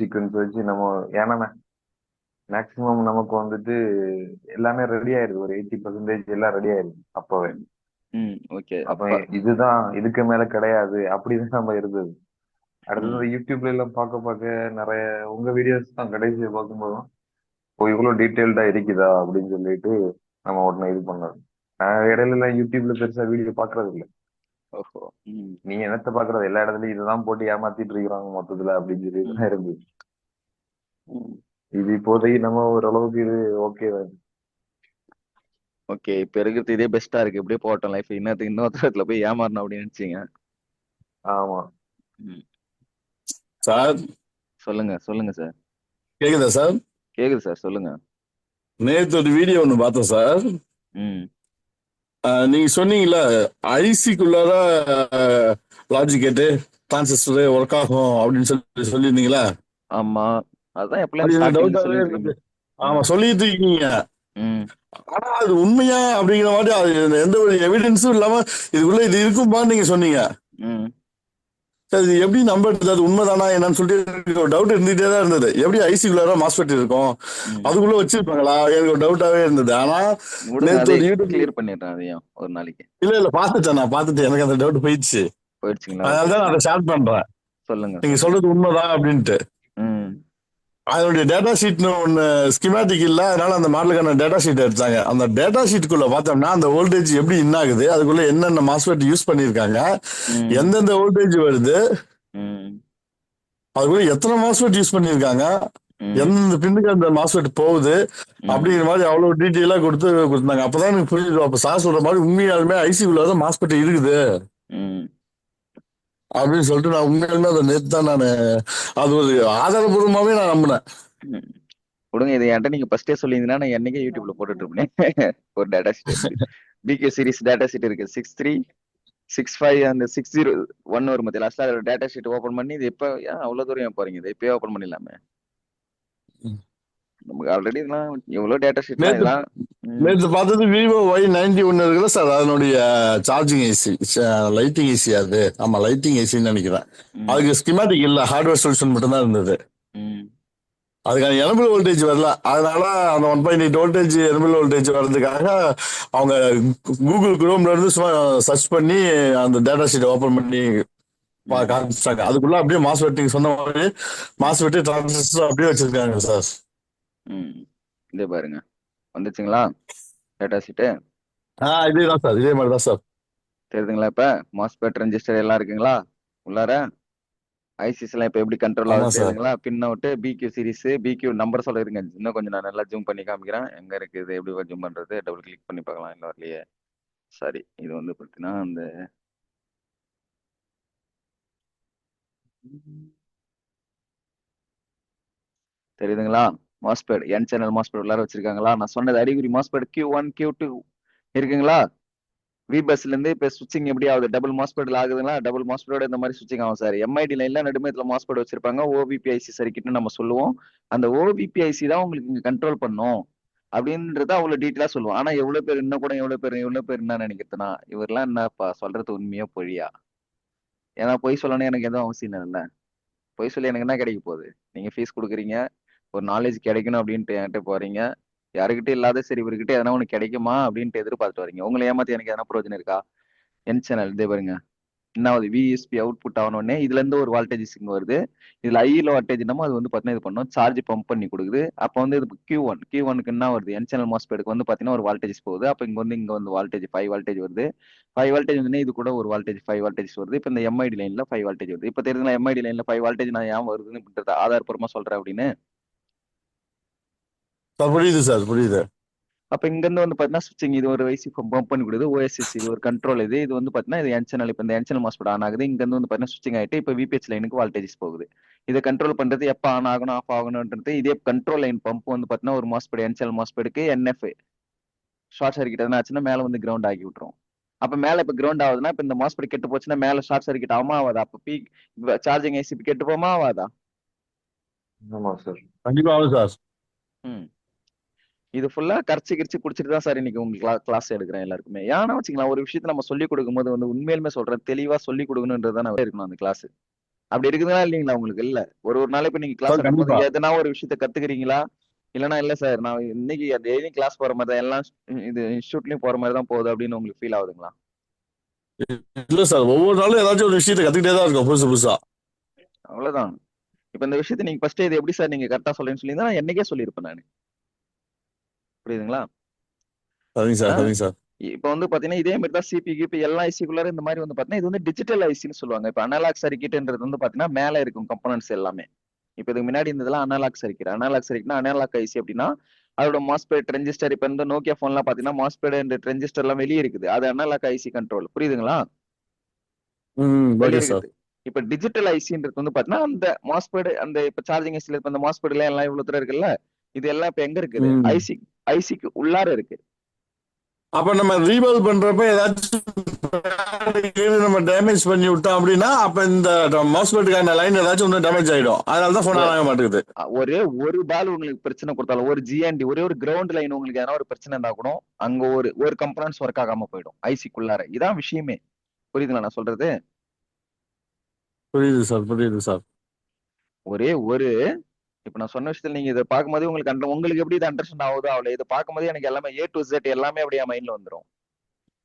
Sequence வச்சு நம்ம ஏன்னா மேக்சிமம் நமக்கு வந்துட்டு எல்லாமே ரெடி ஆயிருது. ஒரு 80% எல்லாம் ரெடி ஆயிருது அப்பவே. ம். ம். ஓகே. அப்ப அப்ப இதுதான் இதுக்கு மேல கிடையாது அப்படின்னு நம்ம இருந்தது. ம். அடுத்தது யூடியூப்ல எல்லாம் பார்க்க பார்க்க நிறைய உங்க வீடியோஸ் தான் கடைசியை பார்க்கும்போதும் ஓ இவ்வளவு டீட்டெயில்டா இருக்குதா அப்படின்னு சொல்லிட்டு நம்ம உடனே இது பண்ணது. நான் இடையில எல்லாம் யூடியூப்ல பெருசா வீடியோ பாக்குறது இல்ல. ஓஹோ! ம். நீங்க என்னத்த பாக்குறது, எல்லா இடத்துலயும் இதுதான் போட்டு ஏமாத்திட்டு இருக்கிறாங்க மொத்தத்துல அப்படின்னு சொல்லிட்டு ம். தான் இருந்துச்சு. ம். இது இப்போதைக்கு நம்ம ஓரளவுக்கு இது ஓகே தான். ஓகே. இப்ப இருக்கிறது இதே பெஸ்ட்டா இருக்கு. இப்படியே போகட்டும் லைஃப். இன்னொருத்தரத்துல போய் ஏமாறணும் அப்படின்னு நினைச்சீங்க. ஆமா. ம். சார் சொல்லுங்க, சொல்லுங்க சார். கேக்குதா சார்? கேக்குது சார். சொல்லுங்க. நேத்து ஒரு வீடியோ ஒண்ணு பார்த்தோம் சார். ம். நீங்க சொன்னீங்கல்ல ஐசிக்குள்ளார லாஜிக் கேட்டு டிரான்சிஸ்டர் ஒர்க் ஆகும் அப்படின்னு சொல்லி சொல்லியிருந்தீங்களா? ஆமா. அதான் அது எப்பலாம் எனக்கு ஸ்டார்டிங்ல டவுட்டாவே சொல்லிட்டு இருக்கீங்க. இருக்குது. ஆமா ம். சொல்லிட்டு இருக்கீங்க. ம். ஆனா அது உண்மையா அப்படிங்கிற மாதிரி அது எந்த ஒரு எவிடன்ஸும் இல்லாம இதுக்குள்ள இது இருக்கும்பான்னு நீங்க சொன்னீங்க. ம். சரி, இது எப்படி நம்புறது? அது உண்மைதானா என்னன்னு சொல்லிட்டு ஒரு டவுட் இருந்துட்டே தான் இருந்தது. எப்படி ஐசிக்குள்ளார மாஸ்பெட் இருக்கும், ம். அதுக்குள்ள வச்சிருப்பாங்களா, எனக்கு ஒரு டவுட்டாவே இருந்தது. ஆனா விடுங்க. நேத்து அதே ஒரு யூடியூப் கிளியர் பண்ணிடுறேன் அதையும் ஒரு நாளைக்கு. இல்ல பார்த்துட்டேன், நான் பார்த்துட்டு எனக்கு அந்த டவுட் போயிடுச்சு. போயிடுச்சுங்களா? ஓகே. அதனாலதான் நான் அதை ஷேர் பண்றேன். சொல்லுங்க, நீங்க சொல்லுங்க. சொல்றது உண்மைதான் அப்படின்ட்டு. ம். அதனுடைய டேட்டா ஷீட்னு ஒண்ணு ஸ்கிமேட்டிக் இல்ல, அதனால அந்த மாடலுக்கான டேட்டா ஷீட் எடுத்தாங்க. அந்த டேட்டா ஷீட்டுக்குள்ள பார்த்தோம்னா அந்த வோல்டேஜ் எப்படி இன் ஆகுது, அதுக்குள்ள என்னென்ன மாஸ்பெட் யூஸ் பண்ணிருக்காங்க, ம். எந்தெந்த வோல்டேஜ் வருது, ம். அதுக்குள்ள எத்தனை மாஸ்பெட் யூஸ் பண்ணிருக்காங்க, ம். எந்தெந்த பின்னுக்கு அந்த மாஸ்பெட் போகுது ம். அப்படிங்கிற மாதிரி அவ்வளவு டீட்டெயிலா கொடுத்தாங்க. அப்பதான் எனக்கு புரியுது, அப்ப சார் சொல்ற மாதிரி உண்மையாலுமே ஐசிக்குள்ளதான் மாஸ்பெட் இருக்குது ம். அப்படின்னு சொல்லிட்டு நான் உண்மையாலுமே அதை நேத்து தான் நான் அது ஒரு ஆதாரபூர்வமாவே நான் நம்பினேன். ம். விடுங்க. இது என்கிட்ட நீங்க ஃபர்ஸ்டே சொல்லியிருந்தீங்கன்னா நான் என்னைக்கே யூடியூப்ல போட்டுட்டு இருப்பேன். ஒரு டேட்டா ஷீட் எடுத்து பிகே சீரிஸ் டேட்டா ஷீட் இருக்கு. 63 65 அந்த 601 வரும் மத்திய லாஸ்ட்ல அதோட டேட்டா ஷீட் ஓபன் பண்ணி இது எப்ப ஏன் அவ்வளவு தூரம் ஏன் போறீங்க? இதை இப்பயே ஓபன் பண்ணிடலாமே. நமக்கு ஆல்ரெடி இதெல்லாம் எவ்வளவு டேட்டா ஷீட்லாம் நேத்து இதெல்லாம். ம். நேத்து பார்த்தது விவோ Y91 இருக்குல்ல சார், அதனுடைய சார்ஜிங் ஏசி, லைட்டிங் ஏசி. அது ஆமா லைட்டிங் ஏசின்னு நினைக்கிறேன். ம். அதுக்கு ஸ்கிமேட்டிக் இல்ல, ஹார்ட்வேர் சொல்யூஷன் மட்டும் தான் இருந்தது. ம். அதுக்கான எனபிள் வோல்டேஜ் வரல. அதனால அந்த 1.8 வோல்டேஜ் எனபிள் வோல்டேஜ் வர்றதுக்காக அவங்க கூகுள் குரோம்ல இருந்து சும்மா சர்ச் பண்ணி அந்த டேட்டா ஷீட் ஓபன் பண்ணி ம். காமிச்சிட்டாங்க. அதுக்குள்ள அப்படியே மாஸ்பெட்டிங் சொன்ன மாதிரி ம். மாஸ்பெட்டி டிரான்சிஸ்டர் அப்படியே வச்சிருக்காங்க சார். ம். இதே பாருங்க. வந்துச்சுங்களா டேட்டா ஷீட்டு? இதேதான் சார், இதே மாதிரி தான் சார். தெரியுதுங்களா? இப்ப மாஸ்பெட் ரெஜிஸ்டர் எல்லாம் இருக்குங்களா உள்ளார? ஐசிஸ் எல்லாம் இப்ப எப்படி கண்ட்ரோல் ஆமா ஆகுது சார். தெரியுதுங்களா? பின் அவுட் பிக்யூ சீரிஸ் பிக்யூ நம்பர் சொல்லிருங்க. இன்னும் கொஞ்சம் நான் நல்லா ஜூம் பண்ணி காமிக்கிறேன். எங்க இருக்கு இது? எப்படி ஜூம் பண்றது? டபுள் கிளிக் பண்ணி பார்க்கலாம். இல்ல வரலையே. சரி. இது வந்து பாத்தீங்கன்னா அந்த தெரியுதுங்களா? மாஸ்பெட் என் சேனல் மாஸ்பெட் உள்ளார வச்சிருக்காங்களா? நான் சொன்னது அறிகுறி மாஸ்பெட் Q1 Q2 இருக்குங்களா? வி பஸ்ல இருந்து இப்ப ஸ்விட்சிங் எப்படி ஆகுது? டபுள் மாஸ்பெட்ல ஆகுதுங்களா? டபுள் மாஸ்பெட்டோட இந்த மாதிரி ஸ்விட்சிங் ஆகும் சார். எம்ஐடி லைன்ல நடுமத்துல மாஸ்பெட் வச்சிருப்பாங்க. ஓவிபிஐசி சர்க்கிட்னு நம்ம சொல்லுவோம். அந்த ஓவிபிஐசி தான் உங்களுக்கு இங்க கண்ட்ரோல் பண்ணும் அப்படின்றத அவ்வளவு டீட்டெயிலா சொல்லுவோம். ஆனா எவ்வளவு பேர் என்ன நினைக்கிறதுனா இவரெல்லாம் என்னப்பா சொல்றது உண்மையா பொய்யா? ஏன்னா பொய் சொல்லணும் எனக்கு எதுவும் அவசியம் இல்லைல்ல. பொய் சொல்லி எனக்கு என்ன கிடைக்க போகுது? நீங்க ஃபீஸ் கொடுக்குறீங்க, ஒரு நாலேஜ் கிடைக்கணும் அப்படின்ட்டு என்கிட்ட போறீங்க. யாருக்கிட்ட இல்லாத சரி இவர்கிட்ட எதனா ஒண்ணு கிடைக்குமா அப்படின்ட்டு எதிர்பார்த்துட்டு வரீங்க. உங்களை ஏமாத்தி எனக்கு எதனா பிரயோஜனம் இருக்கா? என் சேனல் இதே பாருங்க. என்ன ஆகுது? விஎஸ்பி அவுட்புட் ஆனோடனே இதுல இருந்து ஒரு வால்டேஜ் சிக்னல் வருது. இதுல ஐல வால்டேஜ் நம்ம அது வந்து பாத்தீங்கன்னா இது பண்ணும் சார்ஜ் பம்ப் பண்ணி கொடுக்குது. அப்ப வந்து இது Q1 என்ன வருது? என் சேனல் மாஸ்பெட்டுக்கு வந்து பாத்தீங்கன்னா ஒரு வால்டேஜ் போகுது. அப்ப இங்க வந்து வால்டேஜ் 5 வால்டேஜ் வருது. 5 வால்டேஜ் வந்து இது கூட ஒரு வால்டேஜ் 5 வால்டேஜ் வருது. இப்ப இந்த எம்ஐடி லைன்ல 5 வால்டேஜ் வருது. இப்ப தெரியுதுங்களா? எம்ஐடி லைன்ல 5 வால்டேஜ் நான் ஏன் வருதுன்னு ஆதாரப்பூர்வமா சொல்றேன் அப்படின்னு. புரியுது சார், புரியுது. அப்ப இங்க இருந்து வந்து பாத்தீங்கன்னா ஸ்விட்சிங் இது ஒரு வைசி பம்ப் பண்ணி கொடுக்குது. ஓஎஸ்எஸ் இது ஒரு கண்ட்ரோல் இது வந்து பாத்தீங்கன்னா இது என் சேனல். இப்ப இந்த என் சேனல் மாஸ்பெட் ஆன் ஆகுது. இங்க இருந்து வந்து பாத்தீங்கன்னா ஸ்விட்சிங் ஆயிட்டு இப்ப விபிஹெச் லைனுக்கு வால்டேஜஸ் போகுது. இதை கண்ட்ரோல் பண்றது எப்ப ஆன் ஆகணும் ஆஃப் ஆகணும்ன்றது இதே கண்ட்ரோல் லைன் பம்ப் வந்து பாத்தீங்கன்னா ஒரு மாஸ்பெட் என் சேனல் மாஸ்பெட்டுக்கு என்எஃப் ஷார்ட் சர்க்கிட் எதனா ஆச்சுன்னா மேல வந்து கிரவுண்ட் ஆக்கி விட்டுரும். அப்ப மேல இப்ப கிரவுண்ட் ஆகுதுன்னா இப்ப இந்த மாஸ்பெட் கெட்டு போச்சுன்னா மேல ஷார்ட் சர்க்கிட் ஆமா ஆகாதா? அப்ப பீக் சார்ஜிங் ஐசிபி கெட்டு போமா ஆகாதா? ஆமா சார். கண்டிப்பா ஆகும் சார். ம். இது ஃபுல்லா கரைச்சி கிரிச்சு குடிச்சிட்டு தான் சார் இன்னைக்கு உங்களுக்கு கிளாஸ் எடுக்கிறேன் எல்லாருக்குமே. ஏன்னா வச்சுக்கலாம் ஒரு விஷயத்த நம்ம சொல்லிக் கொடுக்கும் போது வந்து உண்மையிலுமே சொல்றேன் தெளிவா சொல்லிக் கொடுக்கணுன்றதான் இருக்கணும் அந்த கிளாஸ். அப்படி இருக்குதுங்களா இல்லைங்களா உங்களுக்கு? இல்ல ஒரு ஒரு நாள் இப்ப நீங்க கிளாஸ் சார் எடுக்கும்போது கண்டிப்பா எதனா ஒரு விஷயத்த கத்துக்கிறீங்களா? இல்லன்னா இல்ல சார் நான் இன்னைக்கு டெய்லியும் கிளாஸ் போற மாதிரி தான் எல்லாம் இது இன்ஸ்டியூட்லயும் போற மாதிரி தான் போகுது அப்படின்னு உங்களுக்கு ஃபீல் ஆகுதுங்களா? இல்ல சார், ஒவ்வொரு நாளும் ஏதாச்சும் ஒரு விஷயத்தை கத்துக்கிட்டே தான் இருக்கும் புதுசு புதுசா. அவ்வளவுதான். இப்ப இந்த விஷயத்த நீங்க ஃபர்ஸ்ட் இது எப்படி சார் நீங்க கரெக்டா சொல்றேன்னு சொல்லி நான் என்னைக்கே சொல்லியிருப்பேன் நானு. புரியுதுங்களா? சரிங்க ஆ சார், சரிங்க சார். இப்ப வந்து பாத்தீங்கன்னா இதே மாதிரி தான் சிபி கிபி எல்லா ஐசிக்குள்ளார இந்த மாதிரி வந்து பாத்தீங்கன்னா இது வந்து டிஜிட்டல் ஐசின்னு சொல்லுவாங்க. இப்ப அனலாக் சர்க்கியூட்ன்றது வந்து பாத்தீங்கன்னா மேல இருக்கும் கம்போனன்ட்ஸ் எல்லாமே. இப்ப இதுக்கு முன்னாடி இருந்ததெல்லாம் அனலாக் சர்க்கியூட். அனலாக் சர்க்கியூட்னா அனலாக் ஐசி அப்படின்னா அதோட மாஸ்பெட் ரெஜிஸ்டர் இப்ப இந்த நோக்கியா போன்லாம் பாத்தீங்கன்னா மாஸ்பெட் அண்ட் ரெஜிஸ்டர் எல்லாம் வெளியே இருக்குது. அது அனலாக் ஐசி கண்ட்ரோல். புரியுதுங்களா? வெளியே ஓகே சார். இருக்குது. இப்ப டிஜிட்டல் ஐசின்றது வந்து பாத்தீங்கன்னா அந்த மாஸ்பெட் அந்த இப்ப சார்ஜிங் ஐசில இப்ப அந்த மாஸ்பெட்ல எல்லாம் இவ்வளவு தூரம் இருக்குல்ல. இது எல்லாம் இப்ப எங்க இருக்குது? ம். ஐசிக்கு உள்ளார இருக்கு. அப்ப நம்ம ரீபால் பண்றப்ப ஏதாச்சும் நம்ம டேமேஜ் பண்ணி விட்டோம் அப்படின்னா, அப்ப இந்த மவுஸ்பெட்டுக்கான லைன் ஏதாச்சும் ஒன்று டேமேஜ் ஆயிடும். அதனால தான் போன் ஒ- ஆக மாட்டேங்குது. ஒரே ஒரு பால் உங்களுக்கு பிரச்சனை கொடுத்தாலும் ஒரு ஜிஎன்டி ஒரே ஒரு கிரவுண்ட் லைன் உங்களுக்கு ஏதாவது ஒரு பிரச்சனை இருந்தா கூட அங்க ஒரு கம்பனன்ஸ் ஒர்க் ஆகாம போயிடும் ஐசிக்குள்ளார. இதான் விஷயமே. புரியுதுங்களா நான் சொல்றது? புரியுது சார், புரியுது சார். ஒரே ஒரு இப்ப நான் சொன்ன விஷயத்துல நீங்க இதை பார்க்கும்போது உங்களுக்கு உங்களுக்கு எப்படி இது அண்டர்ஸ்டாண்ட் ஆகுதோ அவ்வளவு இதை பார்க்கும்போது எனக்கு எல்லாமே ஏ டு Z எல்லாமே அப்படியே மைண்ட்ல வந்துடும்.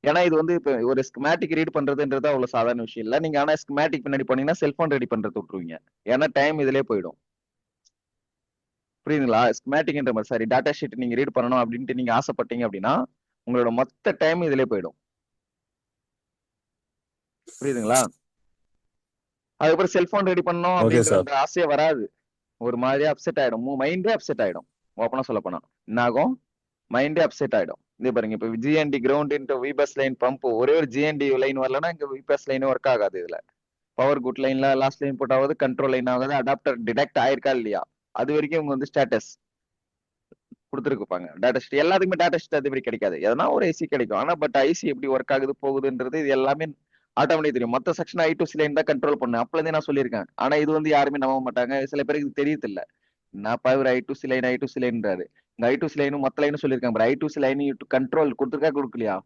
ஏன்னா இது வந்து இப்ப ஒரு ஸ்கிமேட்டிக் ரீட் பண்றதுன்றது அவ்வளவு சாதாரண விஷயம் இல்ல. நீங்க ஆனா ஸ்கிமேட்டிக் பின்னாடி போனீங்கன்னா செல்போன் ரெடி பண்றது விட்டுருவீங்க. ஏன்னா டைம் இதுலயே போயிடும். புரியுதுங்களா? ஸ்கிமேட்டிக்ன்ற மாதிரி சாரி டாட்டா ஷீட் நீங்க ரீட் பண்ணணும் அப்படின்ட்டு நீங்க ஆசைப்பட்டீங்க அப்படின்னா உங்களோட மொத்த டைம் இதுலயே போயிடும். புரியுதுங்களா? அதுக்கப்புறம் செல்போன் ரெடி பண்ணணும் ஓகே அப்படின்ற சார். அந்த ஆசையே வராது. ஒரு மாதிரியா அப்செட் ஆயிடும். மைண்டே அப்செட் ஆயிடும். ஓப்பனா சொல்ல போனா என்ன ஆகும்? மைண்டே அப்செட் ஆயிடும். இதே பாருங்க இப்ப ஜிஎன்டி கிரவுண்ட் விபஸ் லைன் பம்ப் ஒரே ஒரு ஜிஎன்டி லைன் வரலன்னா இங்க விபஸ் லைன் ஒர்க் ஆகாது. இதுல பவர் குட் லைன்ல லாஸ்ட் லைன் போட் ஆகுது, கண்ட்ரோல் லைன் ஆகுது, அடாப்டர் டிடெக்ட் ஆயிருக்கா இல்லையா அது வரைக்கும் இவங்க வந்து ஸ்டேட்டஸ் கொடுத்துருப்பாங்க. டேட்டா ஷீட் எல்லாத்துக்குமே டேட்டா ஷீட் அது மாதிரி கிடைக்காது. எதனா ஒரு ஐசி கிடைக்கும். ஆனா பட் ஐசி எப்படி ஒர்க் ஆகுது போகுதுன்றது இது எல்லாமே ஆட்டோமேட்டிக் தெரியும். மொத்த செக்ஷன் I2C லைன் தான் கண்ட்ரோல் பண்ணு அப்பல இருந்தே நான் சொல்லியிருக்கேன். ஆனா இது வந்து யாருமே நம்ப மாட்டாங்க. சில பேருக்கு இது தெரியது இல்ல. என்னப்பா இவர் I2C லைன்றாரு. இங்க I2C லைனும் மொத்த லைனும் சொல்லியிருக்காங்க. I2C லைன் கண்ட்ரோல் கொடுத்துருக்கா கொடுக்கலையா?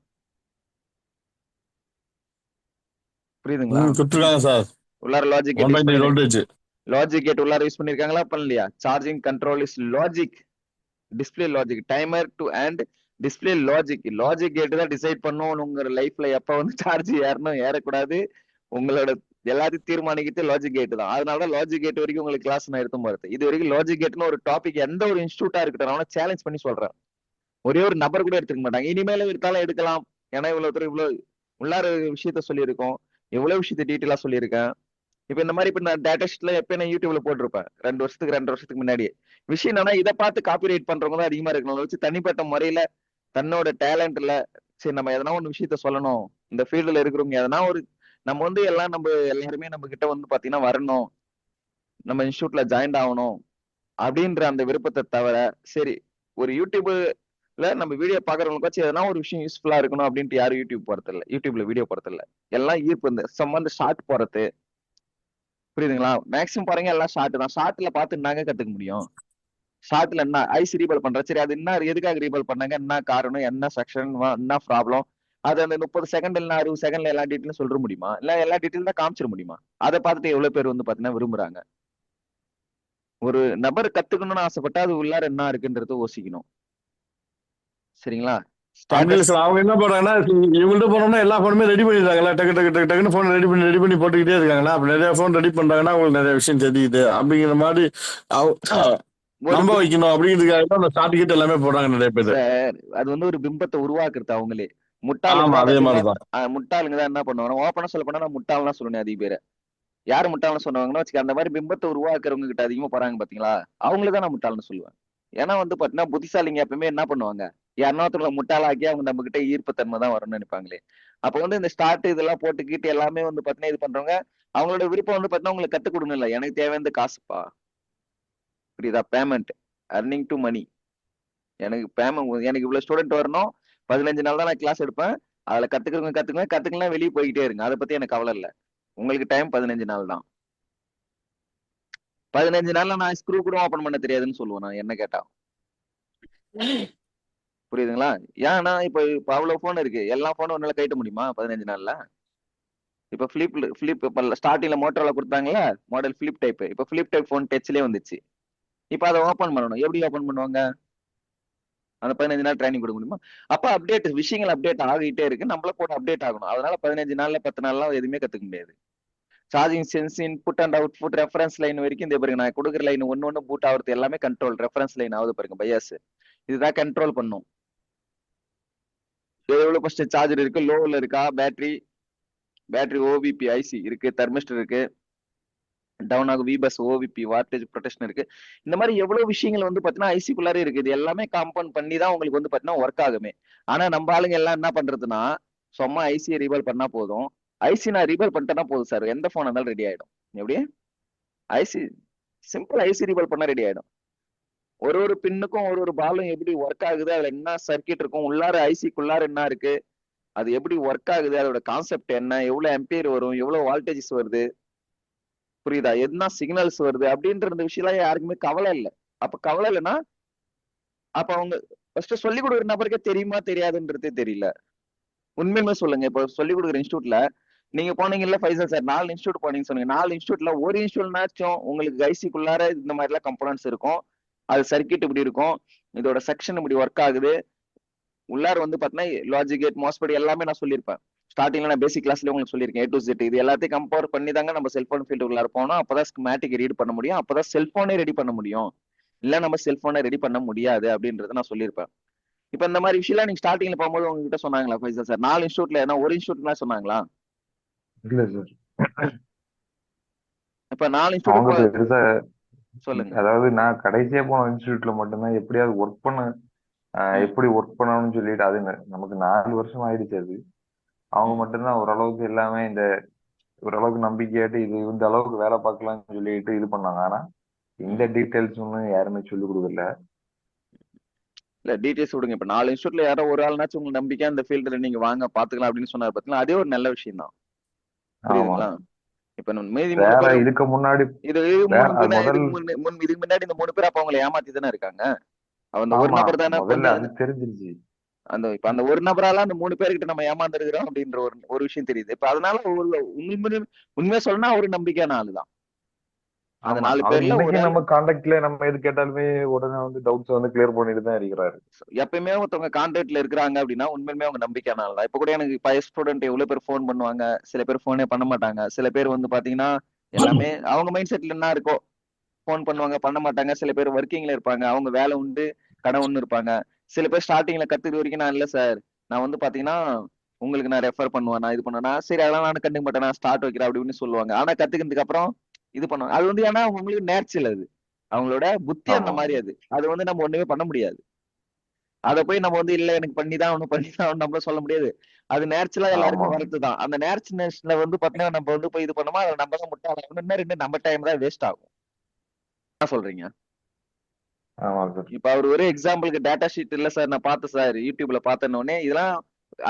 புரியுதுங்களா? கொடுத்துருக்காங்க சார். உள்ளார லாஜிக் கேட் யூஸ் 1.8 பண்ணிட்டு வோல்டேஜ். லாஜிக் கேட் உள்ளார யூஸ் பண்ணிருக்காங்களா பண்ணலையா? Charging control is logic display logic timer to and display logic logic gate தான் டிசைட் பண்ணும் உங்க லைஃப்ல எப்ப வந்து சார்ஜ் ஏறணும் ஏறக்கூடாது உங்களோட எல்லாத்தையும் தீர்மானிக்கிட்டு லாஜிக் கேட் தான். அதனாலதான் லாஜிக் கேட் வரைக்கும் உங்களுக்கு கிளாஸ் நான் எடுத்து போறது. இது வரைக்கும் லாஜிக் கேட்னு ஒரு டாபிக் எந்த ஒரு இன்ஸ்டியூட்டா இருக்கட்டும் நான் சேலஞ்ச் பண்ணி சொல்றேன். ஒரே ஒரு நபர் கூட எடுத்துக்க மாட்டாங்க. இனிமேல எடுத்தாலும் எடுக்கலாம். ஏன்னா இவ்வளவு தூரம் இவ்வளவு உள்ளார விஷயத்த சொல்லியிருக்கோம். எவ்வளவு விஷயத்த டீட்டெயிலா சொல்லியிருக்கேன். இப்ப இந்த மாதிரி இப்ப நான் டேட்டா ஷீட்ல எப்ப நான் யூடியூப்ல போட்டிருப்பேன் 2 வருஷத்துக்கு முன்னாடி. விஷயம் என்னன்னா இதை பார்த்து காப்பி ரைட் பண்றவங்க தான் அதிகமா இருக்கணும். அதை வச்சு தனிப்பட்ட முறையில தன்னோட டேலண்ட்ல சரி நம்ம எதனா ஒண்ணு விஷயத்த சொல்லணும். இந்த ஃபீல்டுல இருக்கிறவங்க எதனா ஒரு நம்ம வந்து எல்லாம் நம்ம எல்லாருமே நம்ம கிட்ட வந்து பாத்தீங்கன்னா வரணும். நம்ம இன்ஸ்டியூட்ல ஜாயின் ஆகணும் அப்படின்ற அந்த விருப்பத்தை தவிர சரி ஒரு யூடியூப்ல நம்ம வீடியோ பாக்குறவங்களுக்காச்சும் எதனா ஒரு விஷயம் யூஸ்ஃபுல்லா இருக்கணும் அப்படின்ட்டு யாரும் யூடியூப் போறது இல்ல. யூடியூப்ல வீடியோ போறது இல்ல. எல்லாம் ஈர்ப்பு இந்த சம்மந்த ஷார்ட் போறது. புரியுதுங்களா? மேக்ஸிமம் பாருங்க எல்லாம் ஷார்ட் தான். ஷார்ட்ல பார்த்து என்னங்க கத்துக்க முடியும்? ஷார்ட்ல என்ன ஐசி ரீபால் பண்ற சரி அது என்ன எதுக்காக ரீபால் பண்ணாங்க என்ன காரணம் என்ன செக்ஷன் என்ன ப்ராப்ளம் அது அந்த 30 செகண்ட் இல்ல 60 செகண்ட்ல எல்லா டீட்டெயிலும் சொல்ல முடியுமா? இல்ல எல்லா டீட்டெயிலும் தான் காமிச்சிட முடியுமா? அதை பார்த்துட்டு எவ்வளவு பேர் வந்து பாத்தீங்கன்னா விரும்புறாங்க. ஒரு நபர் கத்துக்கணும்னு ஆசைப்பட்டா அது உள்ளார என்ன இருக்குன்றத யோசிக்கணும். சரிங்களா? அப்படி இல்லை ஸ்டேட்டஸ் சார், அவங்க என்ன பண்றாங்கன்னா இவங்கள்ட்ட போனோம்னா எல்லா போனுமே ரெடி பண்ணிடுறாங்களா, டக்கு டக்கு டக்கு டக்குன்னு போன் ரெடி பண்ணி போட்டுக்கிட்டே இருக்காங்களா. அப்ப நிறைய போன் ரெடி பண்றாங்கன்னா உங்களுக்கு நிறைய விஷயம் தெரியுது அப்படிங்கிற மாதிரி ஒரு நம்ப வைக்கணும் அப்படிங்கிறதுக்காக தான் அந்த ஸ்டார்ட் கிட்ட எல்லாமே போடுறாங்க நிறைய பேர். சார் அது வந்து ஒரு பிம்பத்தை உருவாக்குறது அவங்களே. முட்டாளுங்க ஆமா, தான் அதே அதிகமா மாதிரிதான். முட்டாளுங்க தான் என்ன பண்ணுவாங்க ஓப்பனா சொல்ல போனா நான் முட்டாள்லாம் சொல்லுவேன் அதிக பேர். யார் முட்டாள்னு சொன்னவங்கன்னா வச்சுக்க அந்த மாதிரி பிம்பத்தை உருவாக்குறவங்க கிட்ட அதிகமா போறாங்க பாத்தீங்களா அவங்கள தான் நான் முட்டாள்னு சொல்லுவேன். ஏன்னா வந்து பாத்தீங்கன்னா புத்திசாலிங்க எப்பவுமே என்ன பண்ணுவாங்க யாருன்னா ஒருத்தவங்களை முட்டாளாக்கி அவங்க நம்ம கிட்ட ஈர்ப்புத்தன்மை தான் வரும்னு நினைப்பாங்களே. அப்ப வந்து இந்த ஸ்டார்ட் இதெல்லாம் போட்டுக்கிட்டு எல்லாமே வந்து பாத்தீங்கன்னா இது பண்றவங்க அவங்களோட விருப்பம் வந்து பாத்தீங்கன்னா உங்களுக்கு கத்துக் கொடுங்க இல்ல எனக்கு தேவையான காசுப்பா. புரியுதா? பேமெண்ட் அர்னிங் டு மணி. எனக்கு பேமெண்ட் எனக்கு இவ்வளவு ஸ்டூடெண்ட் வரணும். 15 நாள் தான் நான் கிளாஸ் எடுப்பேன். அதுல கத்துக்கலாம் வெளியே போய்கிட்டே இருங்க. அதை பத்தி எனக்கு கவலை இல்ல. உங்களுக்கு டைம் 15 நாள் தான். 15 நாள்ல நான் ஸ்க்ரூ கூட ஓபன் பண்ண தெரியாதுன்னு சொல்லுவேன் நான் என்ன கேட்டா. புரியுதுங்களா? ஏன்னா இப்ப அவ்வளவு போன் இருக்கு. எல்லா போனும் உன்னால கட்ட முடியுமா 15 நாள்ல? இப்ப ஃபிளிப் இப்ப ஸ்டார்டிங்ல மோட்டோல கொடுத்தாங்கல்ல மாடல் ஃபிளிப் டைப், இப்ப ஃபிளிப் டைப் ஃபோன் டச்லயே வந்துச்சு. இப்ப அதை ஓபன் பண்ணணும். எப்படி ஓபன் பண்ணுவாங்க? அந்த 15 நாள் ட்ரைனிங் கொடுக்க முடியுமா? அப்ப அப்டேட் விஷயங்கள் அப்டேட் ஆகிட்டே இருக்கு. நம்மள போட்டு அப்டேட் ஆகணும். அதனால 15 நாள்ல 10 நாள்லாம் எதுவுமே கத்துக்க முடியாது. Charging sense input and output reference line வரைக்கும் இந்த பாருங்க, நான் கொடுக்குற லைன் ஒன்னு பூட் ஆகுறது எல்லாமே கண்ட்ரோல். ரெஃபரன்ஸ் லைன் ஆகுது பாருங்க பையாஸ், இதுதான் கண்ட்ரோல் பண்ணும். எவ்வளவு ஃபர்ஸ்ட் சார்ஜர் இருக்கு, லோவில் இருக்கா, பேட்டரி ஓவிபி ஐசி இருக்கு, தெர்மிஸ்டர் இருக்கு, டவுன் ஆகும் விபஸ் ஓவிபி வாட்டேஜ் ப்ரொடெக்ஷன் இருக்கு. இந்த மாதிரி எவ்வளவு விஷயங்கள் வந்து பாத்தீங்கன்னா ஐசிக்குள்ளாரே இருக்கு. இது எல்லாமே காம்பவுண்ட் பண்ணி தான் உங்களுக்கு வந்து பாத்தீங்கன்னா ஒர்க் ஆகுமே. ஆனா நம்ம ஆளுங்க எல்லாம் என்ன பண்றதுன்னா சும்மா ஐசியை ரீபால் பண்ணா போதும். ஐசி நான் ரீபால் பண்ணிட்டேன்னா போதும் சார், எந்த போன் இருந்தாலும் ரெடி ஆயிடும். எப்படி ஐசி சிம்பிள் ஐசி ரீபால் பண்ணா ரெடி ஆயிடும். ஒரு பின்னுக்கும் ஒரு பாலும் எப்படி ஒர்க் ஆகுது, அதுல என்ன சர்க்கியூட் இருக்கும், உள்ளார ஐசிக்குள்ளார என்ன இருக்கு, அது எப்படி ஒர்க் ஆகுது, அதோட கான்செப்ட் என்ன, எவ்வளவு எம்பீர் வரும், எவ்வளவு வால்டேஜஸ் வருது, புரியுதா, என்ன சிக்னல்ஸ் வருது அப்படின்ற இந்த விஷயம் யாருக்குமே கவலை இல்லை. அப்ப கவலை இல்லைன்னா அப்ப அவங்க ஃபர்ஸ்ட் சொல்லிக் கொடுக்குற நபருக்கே தெரியுமா தெரியாதுன்றதே தெரியல. உண்மையுமே சொல்லுங்க. இப்போ சொல்லிக் கொடுக்குற இன்ஸ்டியூட்ல நீங்க போனீங்கல்ல ஃபைசல் சார், 4 இன்ஸ்டியூட் போனீங்க சொன்னீங்க. 4 இன்ஸ்டியூட்ல ஒரு இன்ஸ்டியூட்னாச்சும் உங்களுக்கு ஐசிக்குள்ளார இந்த மாதிரி எல்லாம் கம்போனன்ட்ஸ் இருக்கும், அது சர்க்கியூட் இப்படி இருக்கும், இதோட செக்ஷன் இப்படி ஒர்க் ஆகுது, உள்ளார வந்து பாத்தீங்கன்னா லாஜிக் கேட் மாஸ்பெட் எல்லாமே நான் சொல்லியிருப்பேன். ஸ்டார்டிங்ல நான் பேசிக் கிளாஸ்ல உங்களுக்கு சொல்லியிருக்கேன் A to Z. இது எல்லாத்தையும் கம்பேர் பண்ணி தாங்க நம்ம செல்போன் ஃபீல்டு உள்ளார போனோம். அப்பதான் ஸ்கீமேட்டிக் ரீட் பண்ண முடியும், அப்பதான் செல்போனே ரெடி பண்ண முடியும். இல்ல நம்ம செல்போனை ரெடி பண்ண முடியாது அப்படின்றத நான் சொல்லியிருப்பேன். இப்ப இந்த மாதிரி விஷயம் நீங்க ஸ்டார்டிங்ல போகும்போது உங்ககிட்ட சொன்னாங்களா ஃபைசல் சார்? 4 இன்ஸ்டியூட்ல ஏன்னா ஒரு இன்ஸ்டியூட்னா சொன்னாங்களா? இல்ல சார், இப்ப 4 அவங்க இன்ஸ்டியூட் பெருசா, சொல்லுங்க. அதாவது நான் கடைசியா போன இன்ஸ்டியூட்ல மட்டும்தான் எப்படியாவது ஒர்க் பண்ண, எப்படி ஒர்க் பண்ணணும்னு சொல்லிட்டு, அது நமக்கு 4 வருஷம் ஆயிடுச்சு. அது அவங்க மட்டும்தான் ஓரளவுக்கு எல்லாமே இந்த ஓரளவுக்கு நம்பிக்கையாட்டு இது இந்த அளவுக்கு வேலை பார்க்கலாம்னு சொல்லிட்டு இது பண்ணாங்க. ஆனா இந்த டீட்டெயில்ஸ் ஒன்றும் யாருமே சொல்லிக் கொடுக்கல. இல்ல டீடைல்ஸ் விடுங்க. இப்ப 4 இன்ஸ்டியூட்ல யாரோ ஒரு ஆள்னாச்சும் உங்களுக்கு நம்பிக்கை இந்த ஃபீல்டுல நீங்க வாங்க பாத்துக்கலாம் அப்படின்னு சொன்னாரு பாத்தீங்களா, அதே ஒரு நல்ல விஷயம் தான். ஆமா, புரியுதுங்களா? இப்ப மீதி 3 வேற பேர் இதுக்கு முன்னாடி முதல், இதுக்கு முன்னாடி இந்த 3 பேர் அப்ப அவங்களை ஏமாத்தி தானே இருக்காங்க. அந்த ஒரு ஆமா நபர் தானே முதல்ல கொஞ்சம் அது தெரிஞ்சிருச்சு. இப்ப அந்த ஒரு நபரால அந்த 3 பேர்கிட்ட நம்ம ஏமாந்துருக்கிறோம் அப்படின்ற ஒரு விஷயம் தெரியுது. இப்ப அதனால உண்மையா சொல்லனா ஒரு நம்பிக்கையான ஆளுதான் அந்த ஆமா, 4 அவர் பேர்ல ஒரு இன்னைக்கு ஆள். நம்ம கான்டாக்ட்ல நம்ம எது கேட்டாலுமே உடனே வந்து டவுட்ஸ் வந்து கிளியர் பண்ணிட்டு தான் இருக்கிறாரு. எப்பயுமே ஒருத்தவங்க கான்டாக்ட்ல இருக்கிறாங்க அப்படின்னா உண்மையுமே அவங்க நம்பிக்கையான ஆள் தான். இப்ப கூட எனக்கு பழைய ஸ்டூடெண்ட் எவ்வளவு பேர் ஃபோன் பண்ணுவாங்க, சில பேர் ஃபோனே பண்ண மாட்டாங்க, சில பேர் வந்து பாத்தீங்கன்னா எல்லாமே அவங்க மைண்ட் செட்ல என்ன இருக்கோ ஃபோன் பண்ணுவாங்க, பண்ண மாட்டாங்க. சில பேர் ஒர்க்கிங்ல இருப்பாங்க, அவங்க வேலை உண்டு கடை ஒண்ணு இருப்பாங்க. சில பேர் ஸ்டார்டிங்ல கத்துக்கிற வரைக்கும் நான் இல்ல சார், நான் வந்து பாத்தீங்கன்னா உங்களுக்கு நான் ரெஃபர் பண்ணுவேன், நான் இது பண்ணுவேன், சரி அதெல்லாம் நான் கண்டுக்க மாட்டேன், நான் ஸ்டார்ட் வைக்கிறேன் அப்படின்னு சொல்லுவாங்க. ஆனா கத்துக்கிறதுக்கு அப்புறம் இது பண்ணுவாங்க. அது வந்து ஏன்னா உங்களுக்கு நேச்சுரல், அது அவங்களோட புத்தி அந்த ஆமா, மாதிரி. அது வந்து நம்ம ஒண்ணுமே பண்ண முடியாது. அதை போய் நம்ம வந்து இல்ல எனக்கு பண்ணிதான் நம்மள சொல்ல முடியாது. அது நேச்சுரலா ஆமா, எல்லாருக்கும் வரதுதான். அந்த நேச்சுரல்னஸ்ல வந்து பாத்தீங்கன்னா நம்ம வந்து போய் இது பண்ணோமா, அதை நம்ம தான் முட்டாளாகணும். இன்னும் 2 நம்ம டைம் தான் வேஸ்ட் ஆகும். என்ன சொல்றீங்க? ஆமா சார். இப்ப அவர் ஒரு எக்ஸாம்பிளுக்கு டேட்டா ஷீட் இல்ல சார், நான் பார்த்தேன் சார் யூடியூப்ல பார்த்தேன்னொடனே, இதெல்லாம்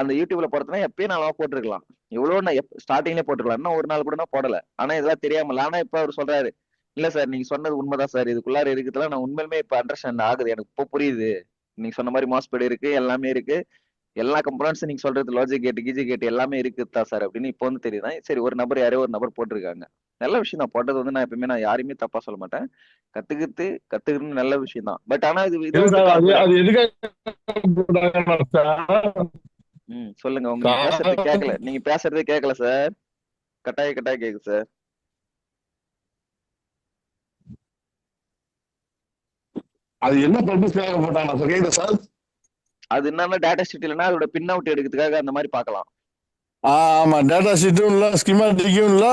அந்த யூடியூப்ல போறதுனா எப்பயும் நான் போட்டிருக்கலாம். எவ்வளவு நான் ஸ்டார்டிங்லேயே போட்டிருக்கலாம். இன்னும் ஒரு நாள் கூட நான் போடல. ஆனா இதெல்லாம் தெரியாமல. ஆனா இப்ப அவர் சொல்றாரு, இல்ல சார் நீங்க சொன்னது உண்மைதான் சார், இதுக்குள்ளார இருக்குதுலாம் நான் உண்மையிலுமே இப்ப அண்டர்ஸ்டாண்ட் ஆகுது, எனக்கு இப்போ புரியுது. நீங்க சொன்ன மாதிரி மாஸ்பெட் இருக்கு, எல்லாமே இருக்கு, எல்லா கம்பனன்ட்ஸ் நீங்க சொல்றது லாஜிக் கேட் கிஜி கேட் எல்லாமே இருக்குதா சார் அப்படின்னு இப்போ வந்து தெரியுதான். சரி ஒரு நபர் யாரோ ஒரு நபர் போட்டிருக்காங்க, நல்ல விஷயம் தான். போட்டது வந்து நான் எப்பவுமே நான் யாரையுமே தப்பா சொல்ல மாட்டேன். கத்துக்கிறது நல்ல விஷயம் தான். பட் ஆனா இது இதை இல்ல விட்டு சார், அது கால் அது எதுக்காக போட்டாங்கன்னா சார், சொல்லுங்க. நீங்க பேசுறது கேட்கல, நீங்க பேசுறதே கேட்கல சார், கட்டாய கேக்குது சார். அது என்ன பர்பஸ்க்காக போட்டாங்க சார்? கேக்குதா சார்? அது என்னன்னா டேட்டா ஷீட் இல்லைன்னா அதோட பின் அவுட் எடுக்கிறதுக்காக அந்த மாதிரி பார்க்கலாம். ஆமா, டேட்டா ஷீட்டும் இல்ல, ஸ்கிமாட்டிக்கும் இல்ல,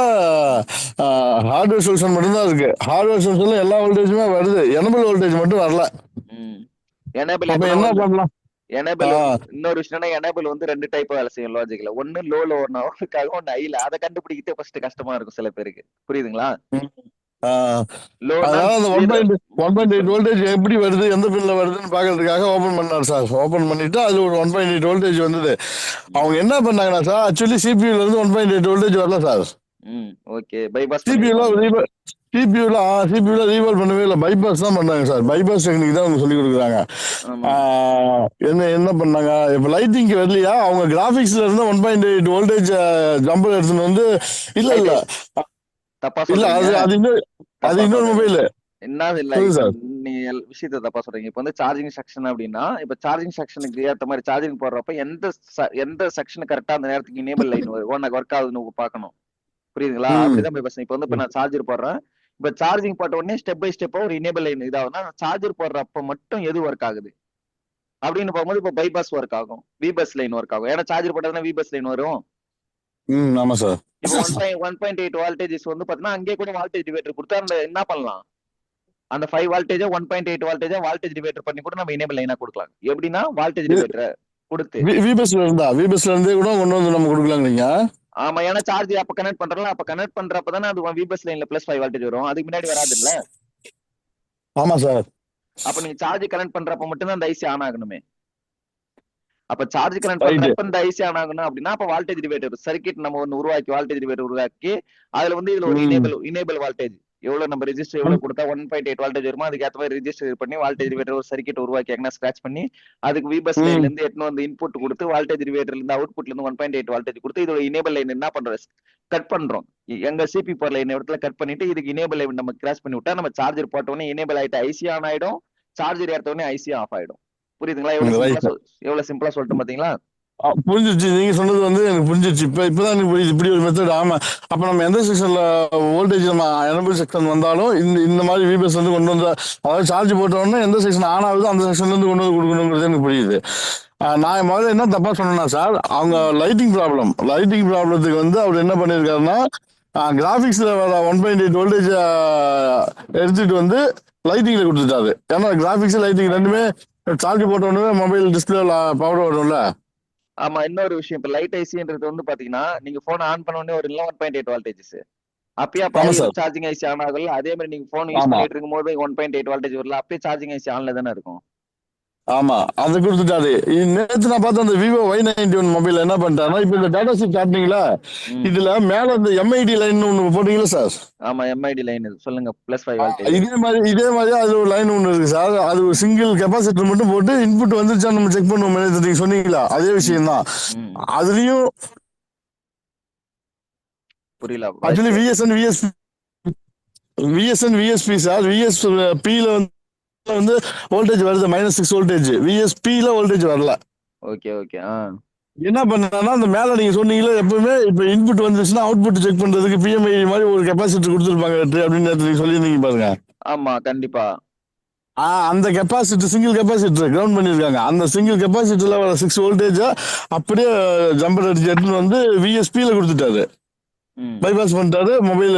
ஹார்ட்வேர் சொல்யூஷன் மட்டும்தான் இருக்கு. ஹார்ட்வேர் சொல்யூஷன்ல எல்லா வோல்டேஜுமே வருது, எனபிள் வோல்டேஜ் மட்டும் வரல. எனேபிள் அப்ப எப்பனா என்ன வந்து பண்ணலாம்? எனேபிள் இன்னொரு விஷயம்னா எனேபிள் வந்து 2 டைப் வேலை செய்யும் லாஜிக்ல. ஒன்னு லோல ஒன்னு அவருக்காக, ஒன்னு ஹைல. அதை கண்டுபிடிக்கிட்டே ஃபர்ஸ்ட் கஷ்டமா இருக்கும் சில பேருக்கு. புரியுதுங்களா? லோனா அதனால அந்த 1.8 0. வோல்டேஜ் எப்படி வருது, எந்த பின்ல வருதுன்னு பாக்குறதுக்காக ஓபன் பண்ணார் சார். ஓபன் பண்ணிட்டு அது ஒரு 1.8 வோல்டேஜ் வந்தது. அவங்க என்ன பண்ணாங்கன்னா சார், ஆக்சுவலி சிபியூல இருந்து 1.8 வோல்டேஜ் வரல சார். ஓகே. பைபாஸ் சிபியூல பண்ணிருப்பாங்க. சிபியூல ரீவால் பண்ணவே இல்லை, பைபாஸ் தான் பண்ணாங்க சார். பைபாஸ் டெக்னிக் தான் அவங்க சொல்லி கொடுக்குறாங்க. ஆமா. என்ன என்ன பண்ணாங்க இப்ப லைட்டிங்க்கு வரலையா, அவங்க கிராபிக்ஸ்ல இருந்து 1.8 வோல்டேஜ் ஜம்பர் எடுத்துன்னு வந்து இல்ல இல்ல லைட் தப்பா இல்ல சொல்றீங்க. அது இன்னொரு தப்பா இன்னொரு சொல்றீங்க. மொபைல். என்னது இல்ல, சொல்லுங்க இப்ப சார். நீங்க விஷயத்த தப்பா சொல்றீங்க. இப்ப வந்து சார்ஜிங் செக்ஷன் அப்படின்னா, இப்ப சார்ஜிங் செக்ஷனுக்கு ஏத்த மாதிரி சார்ஜிங் போடுறப்ப எந்த செக்ஷன் கரெக்டா அந்த நேரத்துக்கு இனேபிள் லைன் ஒர்க் ஆகுதுன்னு பார்க்கணும். புரியுதுங்களா? ம் அப்படிதான் பைபாஸ். இப்ப வந்து இப்ப நான் சார்ஜர் போடுறேன். இப்ப சார்ஜிங் போட்ட உடனே ஸ்டெப் பை ஸ்டெப்பா ஒரு இனேபிள் லைன் இதாகுதுன்னா, சார்ஜர் போடுறப்ப மட்டும் எது ஒர்க் ஆகுது அப்படின்னு பார்க்கும்போது இப்ப பைபாஸ் ஒர்க் ஆகும், விபஸ் லைன் ஒர்க் ஆகும். ஏன்னா சார்ஜர் போட்டா விபஸ் லைன் வரும். ஆமா சார். இப்ப 1.8 வால்டேஜஸ் வந்து பாத்தீங்கன்னா அங்கேயே கூட வால்டேஜ் டிவைடர் கொடுத்தா அந்த என்ன பண்ணலாம், அந்த 5 வால்டேஜ் 1.8 வால்டேஜ் வால்டேஜ் டிவைடர் பண்ணி கூட நம்ம இனேபிள் லைனா கொடுக்கலாம். எப்படின்னா வால்டேஜ் டிவைடர் கொடுத்து. விபஸ்ல இருந்தே கூட கொண்டு வந்து நம்ம கொடுக்கலாம் நீங்க. ஆமா, ஏன்னா சார்ஜ் அப்ப கனெக்ட் பண்றோம்ல, அப்ப கனெக்ட் பண்றப்ப தானே அது விபஸ் லைன்ல +5 வால்டேஜ் வரும். அதுக்கு முன்னாடி வராது இல்ல. ஆமா சார். அப்ப நீங்க சார்ஜ் கனெக்ட் பண்றப்ப மட்டும் தான் அந்த ஐசி ஆன் ஆகணுமே. அப்ப சார்ஜ் கனெக்ட் ரைட். பண்றப்ப இந்த ஐசி ஆன் ஆகணும் அப்படின்னா அப்ப வால்டேஜ் டிவைடர் சர்க்கிட் நம்ம ஒன்னு உருவாக்கி வால்டேஜ் டிவைடர் உருவாக்கி அதுல வந்து இதுல ஒரு இனேபிள் வால்டேஜ் எவ்வளவு நம்ம ரெஜிஸ்டர் எவ்வளவு கொடுத்தா 1.8 வால்டேஜ் வருமோ அதுக்கு ஏற்ற மாதிரி ரெஜிஸ்டர் பண்ணி வால்டேஜ் டிவைடர் ஒரு சர்க்கிட் உருவாக்கி எங்கன்னா ஸ்கிராச் பண்ணி அதுக்கு விபஸ் லைன்ல இருந்து எட்டு வந்து இன்புட் கொடுத்து வால்டேஜ் டிவைடர்ல இருந்து அவுட்புட்ல இருந்து 1.8 வால்டேஜ் கொடுத்து இதோட இனேபிள் லைன் என்ன பண்றது, கட் பண்றோம். எங்க சிபி போர் லைன் இடத்துல கட் பண்ணிட்டு இதுக்கு இனேபிள் லைன் நம்ம கிராஸ் பண்ணி விட்டா நம்ம சார்ஜர் போட்ட உடனே இனேபிள் ஆயிட்டு ஐசி ஆன் ஆயிடும், சார்ஜர் ஏற்ற உடனே ஐசி ஆஃப் ஆயிடும். புரியுதுங்களா? எவ்வளவு சிம்பிளா சொல்லிட்டு பாத்தீங்களா? புரிஞ்சிருச்சு. நீங்க சொன்னது வந்து எனக்கு புரிஞ்சிருச்சு. இப்பதான் எனக்கு புரியுது இப்படி ஒரு மெத்தட். ஆமா, அப்ப நம்ம எந்த செக்ஷன்ல வோல்டேஜ் நம்ம எனபிள் செக்ஷன் வந்தாலும் இந்த மாதிரி விபிஎஸ் வந்து கொண்டு வந்து, அதாவது சார்ஜ் போட்ட உடனே எந்த செக்ஷன் ஆன் ஆகுதோ அந்த செக்ஷன்ல இருந்து கொண்டு வந்து கொடுக்கணுங்கிறது எனக்கு புரியுது. நான் முதல்ல என்ன தப்பா சொன்னேன்னா சார், அவங்க லைட்டிங் ப்ராப்ளத்துக்கு வந்து அவர் என்ன பண்ணிருக்காருன்னா கிராபிக்ஸ்ல வர 1.8 வோல்டேஜ் எடுத்துட்டு வந்து லைட்டிங்ல கொடுத்துட்டாரு. ஏன்னா கிராபிக்ஸ் லைட்டிங் ரெண்டுமே சார்ஜ் போட்ட உடனே மொபைல் டிஸ்பிளே பவர் வரும்ல. ஆமா, இன்னொரு விஷயம், இப்ப லைட் ஐசின்றது வந்து பாத்தீங்கன்னா நீங்க போன் ஆன் பண்ண உடனே ஒரு 1.8 வால்டேஜ் அப்பயே சார்ஜிங் ஐசி ஆன் ஆகல. அதே மாதிரி நீங்க போன் யூஸ் பண்ணிட்டு இருக்கும் போது 1.8 வால்டேஜ் வரல, அப்பயே சார்ஜிங் ஐசி ஆன்ல தானே இருக்கும். ஆமா, அது கொடுத்துட்டாரு. நேத்து நான் பார்த்தேன் அந்த விவோ Y91 மொபைல் என்ன பண்ணிட்டாருன்னா, இப்ப இந்த டேட்டா ஷீட் காட்டினீங்களா, இதுல மேல இந்த எம்ஐடி லைன் ஒண்ணு போட்டீங்களா சார்? ஆமா, எம்ஐடி லைன் சொல்லுங்க, +5 வால்டேஜ். இதே மாதிரி அது ஒரு லைன் ஒண்ணு இருக்கு சார். அது ஒரு சிங்கிள் கெபாசிட்டர் மட்டும் போட்டு இன்புட் வந்துருச்சான்னு நம்ம செக் பண்ணுவோம். நீங்க சொன்னீங்களா, அதே விஷயம் தான் அதுலயும். புரியல ஆக்சுவலி விஎஸ்பி சார். விஎஸ்பில வந்து வோல்டேஜ் வருது -6 வோல்டேஜ். விஎஸ்பில வோல்டேஜ் வரல. Okay okay. என்ன பண்ணா அந்த மேல நீங்க சொன்னீங்களா எப்பவுமே இப்ப இன்புட் வந்துச்சுன்னா அவுட்புட் செக் பண்றதுக்கு பிஎம்ஐ மாதிரி ஒரு கெபாசிட்டர் கொடுத்துருப்பாங்க அப்படின்னு நீங்க சொல்லியிருந்தீங்க பாருங்க. ஆமா, கண்டிப்பா. அந்த கெபாசிட்டர் சிங்கிள் கெபாசிட்டர் கிரவுண்ட் பண்ணிருக்காங்க. அந்த சிங்கிள் கெபாசிட்டர்ல வர 6 வோல்டேஜ் அப்படியே ஜம்பர் அடிச்சு எடுத்துன்னு வந்து விஎஸ்பில கொடுத்துட்டாரு. பைபாஸ் பண்ணிட்டாரு. மொபைல்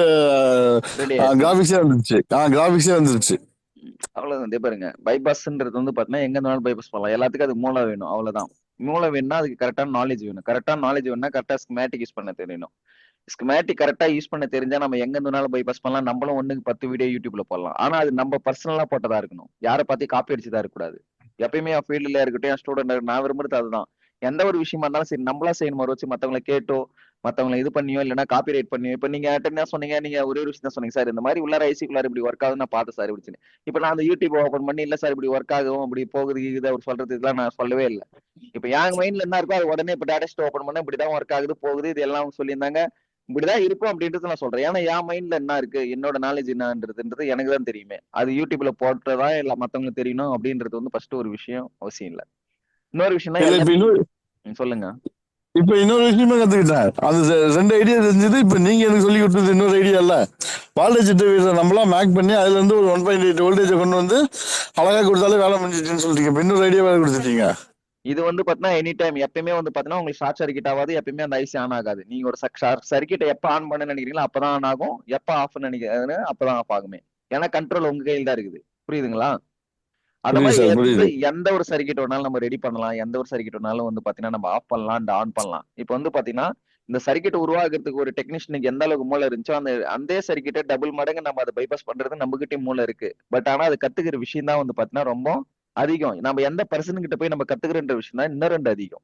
கிராபிக்ஸே வந்துருச்சு. அவ்வளவுதான். பாருங்க, பைபாஸ்ன்றது வந்து பாத்தீங்கன்னா எங்க இருந்தாலும் பைபாஸ் பண்ணலாம். எல்லாத்துக்கும் அது மூளை வேணும், அவ்வளவுதான். மூளை வேணும்னா அதுக்கு கரெக்டான நாலேஜ் வேணும். கரெக்டான நாலேஜ் வேணும்னா கரெக்டா ஸ்கீமேட்டிக் யூஸ் பண்ண தெரியணும். ஸ்கீமேட்டிக் கரெக்டா யூஸ் பண்ண தெரிஞ்சா நம்ம எங்க இருந்தாலும் பைபாஸ் பண்ணலாம். நம்மளும் 1க்கு 10 வீடியோ யூடியூப்ல போடலாம். ஆனா அது நம்ம பர்சனலா போட்டதா இருக்கணும். யாரை பார்த்து காப்பி அடிச்சுதான் இருக்கக்கூடாது. எப்பயுமே என் ஃபீல்டுல இருக்கட்டும், என் ஸ்டூடெண்ட் நான் விரும்புறது அதுதான். எந்த ஒரு விஷயமா இருந்தாலும் சரி, நம்மளா செய்யணும். வச்சு மத்தவங்களை கேட்டோ மத்தவங்களை இது பண்ணியோ இல்லைன்னா காப்பி ரைட் பண்ணியோ. இப்ப நீங்க என்ன சொன்னீங்க, நீங்க ஒரே ஒரு விஷயம் தான் சொன்னீங்க, சார் இந்த மாதிரி உள்ளார ஐசிக்குள்ளார இப்படி ஒர்க் ஆகுது நான் பார்த்தேன் சார் இப்படின்னு. இப்ப நான் அந்த யூடியூப் ஓப்பன் பண்ணி இல்ல சார் இப்படி ஒர்க் ஆகும் அப்படி போகுது இது அவர் சொல்றது இதெல்லாம் நான் சொல்லவே இல்லை. இப்ப என் மைண்ட்ல என்ன இருக்கோ அது உடனே இப்ப டேட்டா ஓப்பன் பண்ண இப்படிதான் ஒர்க் ஆகுது போகுது இது எல்லாம் சொல்லியிருந்தாங்க, இப்படிதான் இருக்கும் அப்படின்றது நான் சொல்றேன். ஏன்னா என் மைண்ட்ல என்ன இருக்கு, என்னோட நாலேஜ் என்னன்றது எனக்கு தான் தெரியுமே. அது யூடியூப்ல போட்டதா இல்ல மத்தவங்களுக்கு தெரியணும் அப்படின்றது வந்து ஃபர்ஸ்ட் ஒரு விஷயம் அவசியம் இல்லை. இன்னொரு விஷயம் சொல்லுங்க. இப்ப இன்னொரு விஷயமே கத்துக்கிட்டேன். அது 2 ஐடியா தெரிஞ்சது. இப்ப நீங்க எனக்கு சொல்லி கொடுத்தது இன்னொரு ஐடியா இல்ல. வால்டேஜ் டிவைடரை நம்மளா மேக் பண்ணி அதுல இருந்து ஒரு 1.8 வோல்டேஜ் கொண்டு வந்து அழகா கொடுத்தாலே வேலை முடிஞ்சிச்சுன்னு சொல்லிட்டீங்க. இப்ப இன்னொரு ஐடியா வேலை கொடுத்துட்டீங்க. இது வந்து பாத்தீங்கன்னா எனி டைம் எப்பயுமே வந்து பாத்தீங்கன்னா உங்களுக்கு ஷார்ட் சர்க்கிட் ஆகாது, எப்பயுமே அந்த ஐசி ஆன் ஆகாது. நீங்க ஒரு சர்க்கிட்டை எப்ப ஆன் பண்ண நினைக்கிறீங்களோ அப்பதான் ஆன் ஆகும், எப்ப ஆஃப் நினைக்கிறீங்க அப்பதான் ஆஃப் ஆகுமே. ஏன்னா கண்ட்ரோல் உங்க கையில் தான் இருக்குது. புரியுதுங்களா? அந்த மாதிரி எந்த ஒரு சர்க்கிட் வேணாலும் நம்ம ரெடி பண்ணலாம். எந்த ஒரு சர்க்கிட் வேணாலும் வந்து பாத்தீங்கன்னா நம்ம ஆஃப் பண்ணலாம், ஆன் பண்ணலாம். இப்ப வந்து பாத்தீங்கன்னா இந்த சர்க்கிட் உருவாக்குறதுக்கு ஒரு டெக்னீஷியனுக்கு எந்த அளவுக்கு மூளை இருந்துச்சோ அந்த சர்க்கிட்டை டபுள் மடங்கு நம்ம அதை பைபாஸ் பண்றது நம்ம கிட்டே மூளை இருக்கு. பட் ஆனா அது கத்துக்கிற விஷயம் தான் வந்து பாத்தீங்கன்னா ரொம்ப அதிகம். நம்ம எந்த பர்சன் கிட்ட போய் நம்ம கத்துக்கிறன்ற விஷயம் தான் இன்னும் 2 அதிகம்.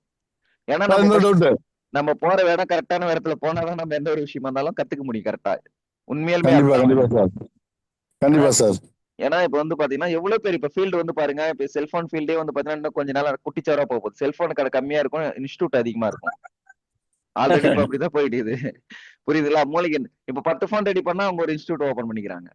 ஏன்னா நம்ம போற இடம் கரெக்டான இடத்துல போனாதான் நம்ம எந்த ஒரு விஷயமா இருந்தாலும் கத்துக்க முடியும் கரெக்டா. உண்மையாலுமே கண்டிப்பா அதுதான். கண்டிப்பா சார், கண்டிப்பா சார். ஏன்னா இப்ப வந்து பாத்தீங்கன்னா எவ்வளவு பேர் இப்ப ஃபீல்டு வந்து பாருங்க, இப்ப செல்போன் ஃபீல்டே வந்து பாத்தீங்கன்னா இன்னும் கொஞ்ச நாள் குட்டிச்சவரா போகுது. செல்போன் கடை கம்மியா இருக்கும், இன்ஸ்டியூட் அதிகமா இருக்கும். ஆல்ரெடி இப்ப அப்படிதான் போயிட்டு இது. புரியுதுங்களா? மூளைக்கு இப்ப 10 போன் ரெடி பண்ணா அவங்க ஒரு இன்ஸ்டியூட் ஓபன் பண்ணிக்கிறாங்க.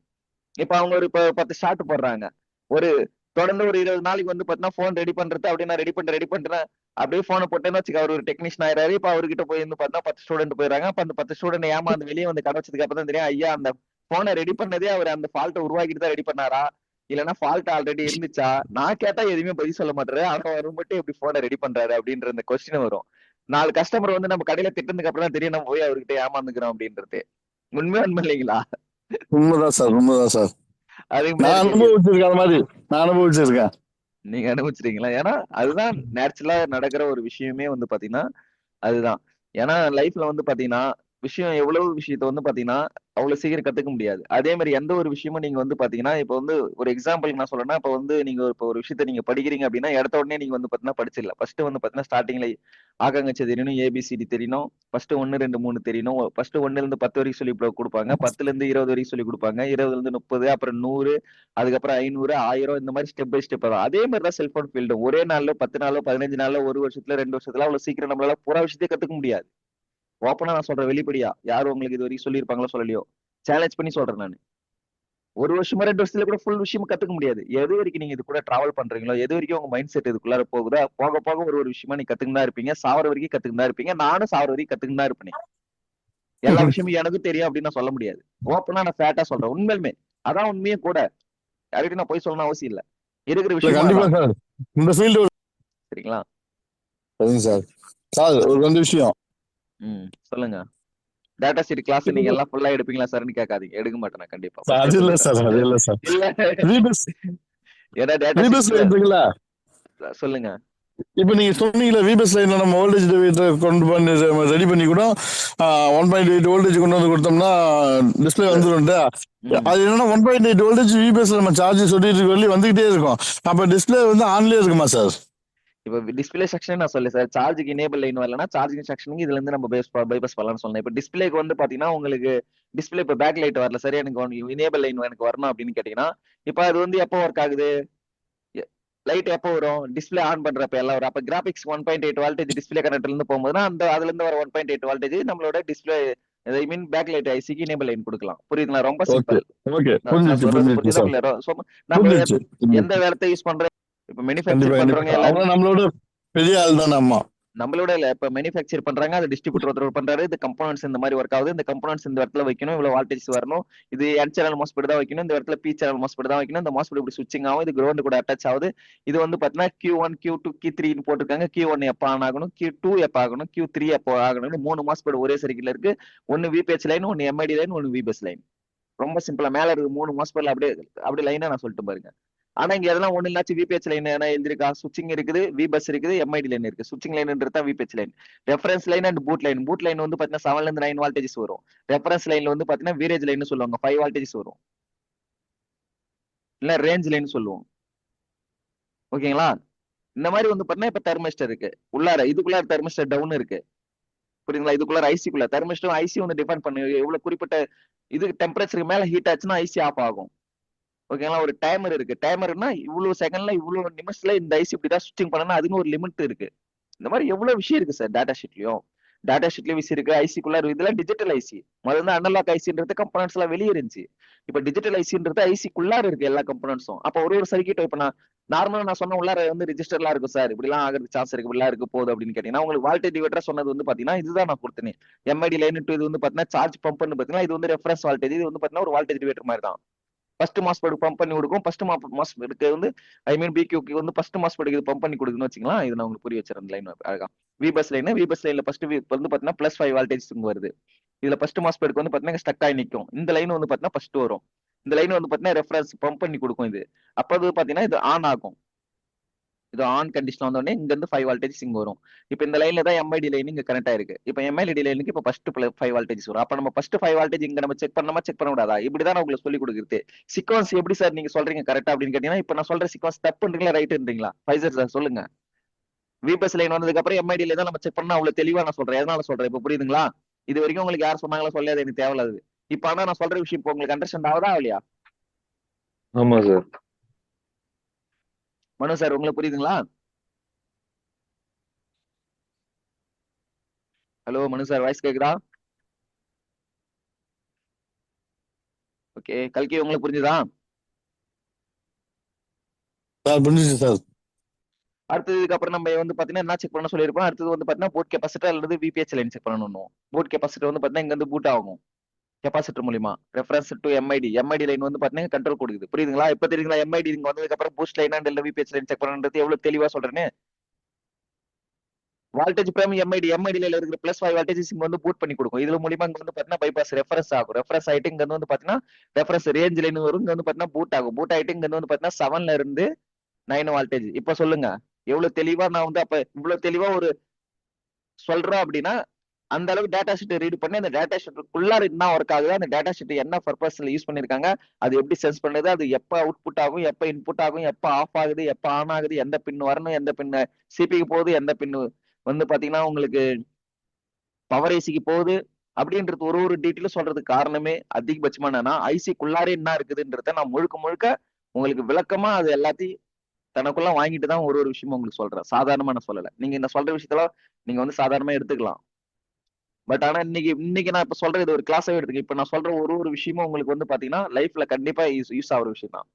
இப்ப அவங்க ஒரு இப்ப 10 ஷாட் போடுறாங்க. ஒரு தொடர்ந்து ஒரு 20 நாளைக்கு வந்து பாத்தீங்கன்னா போன் ரெடி பண்றது அப்படியே நான் ரெடி பண்றேன் அப்படியே போனை போட்டேன்னு வச்சுக்க, அவர் ஒரு டெக்னீஷியன் ஆயிராரு. இப்ப அவர்கிட்ட போய் வந்து பாத்தீங்கன்னா 10 ஸ்டூடெண்ட் போயிடுறாங்க. அப்ப அந்த 10 ஸ்டூடெண்ட் ஏமாந்து வெளியே வந்து கடை வச்சதுக்கு அப்புறம் தான் தெரியும், ஐயா அந்த போனை ரெடி பண்ணதே அவர் அந்த ஃபால்ட்டை உருவாக்கிட்டு தான் ரெடி பண்ணாரா, இல்லைன்னா ஃபால்ட் ஆல்ரெடி இருந்துச்சா? நான் கேட்டா எதுவுமே பதில் சொல்ல மாட்டாரு, ஆனா அவர் மட்டும் எப்படி போனை ரெடி பண்றாரு அப்படின்ற இந்த கொஸ்டின் வரும். 4 கஸ்டமர் வந்து நம்ம கடையில திட்டினதுக்கு அப்புறம் தான் தெரியும் நம்ம போய் அவர்கிட்ட ஏமாந்துக்கிறோம் அப்படின்றது. உண்மையா உண்மை இல்லைங்களா? உண்மைதான் சார், உண்மைதான் சார். அதுக்கு நான் முன்னாடி தெரியும். அனுபவிச்சிருக்கேன், அந்த மாதிரி நான் அனுபவிச்சிருக்கேன். நீங்க அனுபவிச்சிருக்கீங்களா? ஏன்னா அதுதான் நேச்சுரலா நடக்கிற ஒரு விஷயமே வந்து பாத்தீங்கன்னா அதுதான். ஏன்னா லைஃப்ல வந்து பாத்தீங்கன்னா, விஷயம் எவ்வளவு விஷயத்த வந்து பாத்தீங்கன்னா, அவ்வளவு சீக்கிரம் கத்துக்க முடியாது. அதே மாரி எந்த ஒரு விஷயமும் நீங்க வந்து பாத்தீங்கன்னா, இப்ப வந்து ஒரு எக்ஸாம்பிள்க்கு நான் சொல்றேன்னா, இப்ப வந்து நீங்க இப்ப ஒரு விஷயத்த நீங்க படிக்கிறீங்க அப்படின்னா, எடுத்த உடனே நீங்க வந்து பாத்தீங்கன்னா படிச்சிடலாம். ஃபர்ஸ்ட் வந்து பாத்தீங்கன்னா, ஸ்டார்ட்டிங்ல ஆகாங்கச்ச தெரியணும், ஏபிசிடி தெரியணும். ஃபர்ஸ்ட் 1, 2, 3 தெரியணும். ஃபர்ஸ்ட் 1ல இருந்து 10 வரைக்கும் சொல்லி குடுப்பாங்க. 10ல இருந்து 20 வரைக்கும் சொல்லிக் குடுப்பாங்க. 20ல இருந்து 30, அப்புறம் 100, அதுக்கப்புறம் 500, 1000 இந்த மாரி ஸ்டெப் பை ஸ்டெப் வரும். அதே மாரி தான் செல்ஃபோன் ஃபீல்டு. ஒரே நாள்ல, 10 நாளோ, 15 நாள்ல, 1 வருஷத்துல, 2 வருஷத்துல அவ்வளவு சீக்கிரம் நம்மளால பூரா விஷயத்தையும் கத்துக்க முடியாது. ஓப்பனா நான் சொல்றேன் வெளிப்படையா. யாரும் உங்களுக்கு இது வரைக்கும் சொல்லியிருப்பாங்களோ சொல்லலையோ. சேலஞ்ச் பண்ணி சொல்றேன் நானு. 1 வருஷமா 2 வருஷத்துல கூட ஃபுல் விஷயமும் கத்துக்க முடியாது. எது வரைக்கும் நீங்க இது கூட டிராவல் பண்றீங்களோ, எது வரைக்கும் உங்க மைண்ட் செட் இதுக்குள்ளார போகுதோ, போக போக ஒரு ஒரு விஷயமா நீங்க கத்துக்கிட்டு தான் இருப்பீங்க. சாவர வரைக்கும் கத்துக்கிட்டு தான் இருப்பீங்க. நானும் சாவர வரைக்கும் கத்துக்கிட்டு தான் இருப்பேனே. எல்லா விஷயமும் எனக்கும் தெரியும் அப்படின்னு நான் சொல்ல முடியாது. ஓப்பனா நான் ஃபேட்டா சொல்றேன். உண்மையாலுமே. அதான் உண்மையும் கூட. யார்கிட்டயும் நான் போய் சொல்லணும்னு அவசியம் இல்ல. இருக்கிற இல்ல விஷயமும் கண்டிப்பா அதான். சார், இந்த ஃபீல்டு. சரிங்களா? சரிங்க சார். சார் ஒரு 2 விஷயம். சொல்லுங்க. டேட்டா ஷீட் கிளாஸ் நீங்க எல்லாம் ஃபுல்லா எடுப்பீங்களா சார்ன்னு கேட்காதீங்க. எடுக்க மாட்டேன் நான் கண்டிப்பா. சார், ஃபர்ஸ்ட்டே அது இல்ல சொல்லிடுறேன். சார், அது இல்ல சார். இல்ல. ரீபஸ் ஏன்னா டேட்டா ரீபஸ் ஷீட்ல இருக்குங்களா? சொல்லுங்க. இப்ப நீங்க சொன்னீங்களா விபஸ் லைன்ல நம்ம வோல்டேஜ் டிவைடர் கொண்டு பண்ணி ரெடி பண்ணி கூட 1.8 வோல்டேஜ் கொண்டு வந்து கொடுத்தோம்னா டிஸ்பிளே வந்துடும். ம். அது என்னன்னா 1.8 வோல்டேஜ் விபிஎஸ் நம்ம சார்ஜ் சொல்லிட்டு வெளியே வந்துகிட்டே இருக்கும். அப்ப டிஸ்பிளே வந்து ஆன்லயே இருக்குமா சார்? இப்ப டிஸ்பிளே செக்ஷன் நான் சொல்லல சார். சார்ஜுக்கு எனேபிள் லைன் வரலன்னா சார்ஜிங் செக்ஷனுக்கு இதுல இருந்து நம்ம பைபாஸ் பண்ணலாம்னு சொன்னேன். இப்ப டிஸ்பிளேக்கு வந்து பாத்தீங்கன்னா உங்களுக்கு டிஸ்பிளே இப்ப பேக் லைட் வரல சரி, எனக்கு எனேபிள் லைன் எனக்கு வரணும் அப்படின்னு கேட்டீங்கன்னா, இப்ப அது வந்து எப்போ ஒர்க் ஆகுது? லைட் எப்போ வரும்? டிஸ்பிளே ஆன் பண்றப்ப எல்லாம் வரும். அப்ப கிராபிக்ஸ் 1.8 வால்டேஜ் டிஸ்பிளே கனெக்டர்ல இருந்து போகும்போதுனா அந்த அதுல இருந்து வர 1.8 வால்டேஜ் நம்மளோட டிஸ்பிளே ஐ மீன் பேக் லைட் ஐசிக்கு எனேபிள் லைன் கொடுக்கலாம். புரியுதுங்களா? ரொம்ப ஓகே சிம்பிள். ஓகே, நான் புரிஞ்சிச்சு சொல்றது புரிஞ்சிச்சு புரியுதா சார், கிளியரா? நம்ம புரிஞ்சிச்சு எந்த புரிஞ்சிச்சு. வேலத்தை யூஸ் பண்றோம்? இப்ப கண்டிப்பா மேனுஃபேக்சர் கண்டிப்பா பண்றவங்க சார். அவங்க எல்லாருமே நம்மளோட பெரிய ஆள் தானே அம்மா. நம்மளோட இல்ல. இப்ப மேனுஃபேக்சர் பண்றாங்க, அது டிஸ்ட்ரிபியூட்டர் ஒருத்தர் பண்றாரு. இந்த கம்போனன்ட்ஸ் இந்த மாதிரி ஒர்க் ஆகுது. இந்த கம்போனன்ட்ஸ் இந்த இடத்துல வைக்கணும், இவ்வளவு வால்டேஜ் வரணும், இது என் சேனல் மாஸ்பெட் தான் வைக்கணும், இந்த இடத்துல பி சேனல் மாஸ்பெட் தான் வைக்கணும், இந்த மாஸ்பெட் இப்படி சுவிட்சிங் ஆகும், இது கிரவுண்ட் கூட அட்டாச் ஆகுது. இது வந்து பாத்தீங்கன்னா Q1, Q2, Q3 போட்டிருக்காங்க. Q1 எப்ப ஆன் ஆகணும், Q2 எப்ப ஆகணும், Q3 எப்போ ஆகணும்னு 3 மாஸ்பெட் ஒரே சர்க்கிள் இருக்கு. ஒன்னு விபிஹெச் லைன், ஒன்னு எம்ஐடி லைன், ஒன்னு விபஸ் லைன். ரொம்ப சிம்பிளா மேல இருக்கு 3 மாஸ்பெட்ல அப்படியே அப்படியே லைனா நான் சொல்லிட்டு பாருங்க. ஆனா இங்க எதெல்லாம் ஒண்ணு இல்லாச்சும் விபிஹெச் லைன் என்ன எழுதிருக்கா? சுவிட்சிங் இருக்குது, வி பஸ் இருக்குது, எம்ஐடி லைன் இருக்கு. சுவிட்சிங் லைன்ன்றது தான் VBH line. Reference line and boot line. Boot line வந்து பாத்தீங்கன்னா 7ல இருந்து 9 வால்டேஜஸ் வரும். ரெஃபரன்ஸ் லைன்ல வந்து பாத்தீங்கன்னா வீரேஜ் லைன் சொல்லுவாங்க, 5 வால்டேஜஸ் வரும். இல்ல ரேஞ்ச் லைன் சொல்லுவோம். ஓகேங்களா? இந்த மாதிரி வந்து பாத்தீங்கன்னா இப்ப தெர்மிஸ்டர் இருக்கு. உள்ளார இதுக்குள்ளார தெர்மிஸ்டர் டவுன் இருக்கு. புரியுதுங்களா? இதுக்குள்ளார ஐசிக்குள்ள தெர்மிஸ்டரும் ஐசி வந்து டிஃபைன் பண்ணி எவ்வளவு குறிப்பிட்ட இது டெம்பரேச்சருக்கு மேல ஹீட் ஆச்சுன்னா ஐசி ஆஃப் ஆகும். ஓகேங்களா? ஒரு டைமர் இருக்கு. டைமர்னா இவ்வளவு செகண்ட்ல இவ்வளவு நிமிஷத்துல இந்த ஐசி இப்படிதான் ஸ்விட்சிங் பண்ணணும், அதுன்னு ஒரு லிமிட் இருக்கு. இந்த மாதிரி எவ்வளவு விஷயம் இருக்கு சார் டேட்டா ஷீட்லயும். டேட்டா ஷீட்லயும் விஷயம் இருக்கு, ஐசிக்குள்ள இதெல்லாம் டிஜிட்டல் ஐசி. முதல்ல அனலாக் ஐசின்றது கம்பனன்ட்ஸ் எல்லாம் வெளியே இருந்துச்சு. இப்ப டிஜிட்டல் ஐசின்றது ஐசிக்குள்ளார இருக்கு எல்லா கம்பனன்ட்ஸும். அப்ப ஒரு ஒரு சர்க்கியூட் இப்ப நான் நார்மலா நான் சொன்ன உள்ளார வந்து ரிஜிஸ்டர்லாம் இருக்கும் சார், இப்படி எல்லாம் ஆகிறதுக்கு சான்ஸ் இருக்கு, இப்படிலாம் இருக்கு போகுது அப்படின்னு கேட்டீங்கன்னா உங்களுக்கு வால்டேஜ் டிவைடரா சொன்னது வந்து பாத்தீங்கன்னா இதுதான் நான் கொடுத்தேன். எம்ஐடி லைன் இது வந்து பாத்தீங்கன்னா சார்ஜ் பம்ப்னு பாத்தீங்கன்னா இது வந்து ரெஃபரன்ஸ் வால்டேஜ், இது வந்து பாத்தீங்கன்னா ஒரு வால்டேஜ் டிவைடர் மாதிரி தான். ஃபர்ஸ்ட் மாஸ்பெட் பம்ப் பண்ணி கொடுக்கும். ஃபர்ஸ்ட் மாஸ்பெட்க்கு வந்து ஐ மீன் பிக்யூக்கு வந்து ஃபர்ஸ்ட் மாஸ்பெட்க்கு இது பம்ப் பண்ணி கொடுக்குன்னு வச்சுக்கலாம். இது நான் உங்களுக்கு புரிய வச்சிருந்த லைன் அழகா. விபஸ் லைன்ல ஃபர்ஸ்ட் வந்து பாத்தீங்கன்னா +5 வால்டேஜ் வருது. இதுல ஃபர்ஸ்ட் மாஸ்பெட்க்கு வந்து பாத்தீங்கன்னா ஸ்டக் ஆகி நிக்கும். இந்த லைன் வந்து பாத்தீங்கன்னா ஃபர்ஸ்ட் வரும். இந்த லைன் வந்து பாத்தீங்கன்னா ரெஃபரன்ஸ் பம்ப் பண்ணி கொடுக்கும். இது அப்ப அது பாத்தீங்கன்னா இது ஆன் ஆகும். இது ஆன் கண்டிஷன் வந்தோடனே இங்க இருந்து 5 வால்டேஜ் இங்க வரும். இப்ப இந்த லைன்ல தான் எம்ஐடி லைன் இங்க கனெக்ட் ஆயிருக்கு. இப்ப எம்ஐடி லைனுக்கு இப்ப ஃபர்ஸ்ட் 5 வால்டேஜ் வரும். அப்ப நம்ம ஃபர்ஸ்ட் 5 வால்டேஜ் இங்க நம்ம செக் பண்ணணுமா, செக் பண்ண கூடாதா? இப்படிதான் நான் உங்களுக்கு சொல்லி கொடுக்குறது. சீக்வன்ஸ் எப்படி சார் நீங்க சொல்றீங்க கரெக்டா அப்படின்னு கேட்டீங்கன்னா, இப்ப நான் சொல்ற சீக்வன்ஸ் தப்புன்றீங்களா ரைட்ன்றீங்களா? ஃபைசர் சார் சொல்லுங்க. விபிஎஸ் லைன் வந்ததுக்கு அப்புறம் எம்ஐடில தான் நம்ம செக் பண்ணா அவ்வளவு தெளிவா நான் சொல்றேன். எதனால சொல்றேன் இப்ப புரியுதுங்களா? இது வரைக்கும் உங்களுக்கு யார் சொன்னாங்களோ சொல்லாது எனக்கு தேவையில்லாது. இப்ப ஆனா நான் சொல்ற விஷயம் இப்போ உங்களுக்கு அண்டர்ஸ்டாண்ட் ஆகுதா இல்லையா? ஆமா சார். மனு சார் உங்களுக்கு புரியுதுங்களா? ஹலோ மனு சார், வாய்ஸ் கேக்குதா? ஓகே, கல்கி உங்களுக்கு புரிஞ்சுதா? சார் புரிஞ்சுச்சு சார். அடுத்தது இதுக்கு அப்புறம் நம்ம வந்து பாத்தீங்கன்னா என்ன செக் பண்ண சொல்லியிருப்போம். அடுத்தது வந்து பாத்தீங்கன்னா போட் கெப்பாசிட்டர் அல்லது விபிஹெச் லைன் செக் பண்ணணும். போட் கெப்பாசிட்டர் வந்து பாத்தீங்கன்னா இங்க வந்து பூட் ஆகும் கெப்பாசிட்டர் மூலியமா. ரெஃபரன்ஸ் டு எம்ஐடி லைன் வந்து பாத்தீங்கன்னா கண்ட்ரோல் கொடுக்குது. புரியுதுங்களா? இப்ப தெரியுங்களா எம்ஐடி இங்க வந்ததுக்கு அப்புறம் பூஸ்ட் லைன் அண்ட் இல்ல விபிஹெச் லைன் செக் பண்ணணுன்றது எவ்வளவு தெளிவா சொல்றேன்னு. வால்டேஜ் பிரைம் எம்ஐடில இருக்கிற பிளஸ் 5 வால்டேஜ் இங்க வந்து பூட் பண்ணி கொடுக்கும். இதுல மூலியமா இங்க வந்து பாத்தீங்கன்னா பைபாஸ் ரெஃபரன்ஸ் ஆகும். ரெஃபரன்ஸ் ஆயிட்டு இங்க வந்து பாத்தீங்கன்னா ரெஃபரன்ஸ் ரேஞ்ச் லைன் வரும். இங்க வந்து பாத்தீங்கன்னா பூட் ஆகும். பூட் ஆயிட்டு இங்க வந்து பாத்தீங்கன்னா 7ல இருந்து 9 வால்டேஜ். இப்ப சொல்லுங்க எவ்வளவு தெளிவா நான் வந்து அப்ப இவ்வளவு தெளிவா ஒரு சொல்றேன் அப்படின்னா அந்த அளவுக்கு டேட்டா ஷீட் ரீட் பண்ணி அந்த டேட்டா ஷீட்டுக்குள்ளார என்ன ஒர்க் ஆகுது, அந்த டேட்டா ஷீட் என்ன பர்பஸ்ல யூஸ் பண்ணிருக்காங்க, அது எப்படி சென்ஸ் பண்ணுது, அது எப்ப அவுட்புட் ஆகும், எப்ப இன்புட் ஆகும், எப்ப ஆஃப் ஆகுது, எப்ப ஆன் ஆகுது, எந்த பின் வரணும், எந்த பின் சிபிக்கு போகுது, எந்த பின் வந்து பாத்தீங்கன்னா உங்களுக்கு பவர் ஐசிக்கு போகுது அப்படின்றது ஒரு ஒரு டீட்டெயிலும் சொல்றதுக்கு காரணமே அதிகபட்சமா என்னன்னா ஐசிக்குள்ளாரே என்ன இருக்குதுன்றத நான் முழுக்க முழுக்க உங்களுக்கு விளக்கமா அது எல்லாத்தையும் தனக்குள்ள வாங்கிட்டு தான் ஒரு ஒரு விஷயமும் உங்களுக்கு சொல்றேன். சாதாரணமா நான் சொல்லல. நீங்க இந்த சொல்ற விஷயத்துல நீங்க வந்து சாதாரணமா எடுத்துக்கலாம். பட் ஆனா இன்னைக்கு நான் இப்ப சொல்றது இது ஒரு கிளாஸாவே எடுத்துக்க. இப்ப நான் சொல்ற ஒரு ஒரு விஷயமும் உங்களுக்கு வந்து பாத்தீங்கன்னா லைஃப்ல கண்டிப்பா யூஸ் ஆகுற விஷயம் தான்.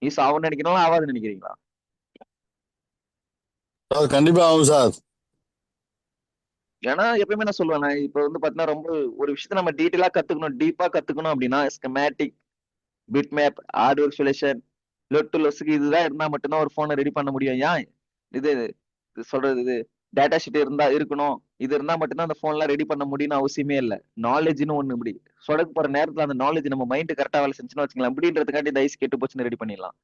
யூஸ் ஆகும்னு நினைக்கிறீங்களா ஆகாதுன்னு நினைக்கிறீங்களா? சார் கண்டிப்பா ஆகும் சார். ஏன்னா எப்பயுமே நான் சொல்லுவேன், நான் இப்ப வந்து பாத்தீங்கன்னா ரொம்ப ஒரு விஷயத்த நம்ம டீட்டெயிலா கத்துக்கணும், டீப்பா கத்துக்கணும் அப்படின்னா schematic, bit map, hardware solution, லொட் டு லொஸ்க்கு இதுதான் இருந்தா மட்டும்தான் ஒரு போனை ரெடி பண்ண முடியும். ஏன் இது சொல்றது இது டேட்டா ஷீட் இருந்தா இருக்கணும், இது இருந்தா மட்டும்தான் அந்த போன்லாம் ரெடி பண்ண முடியும்னு அவசியமே இல்லை. நாலேஜ்னு ஒண்ணு இப்படி சொடக்கு போற நேரத்துல அந்த நாலேஜ் நம்ம மைண்ட் கரெக்டா வேலை செஞ்சுன்னு வச்சுக்கலாம். அப்படின்றதுக்காண்டி இந்த ஐஸ் கெட்டு போச்சுன்னு ரெடி பண்ணிடலாம்.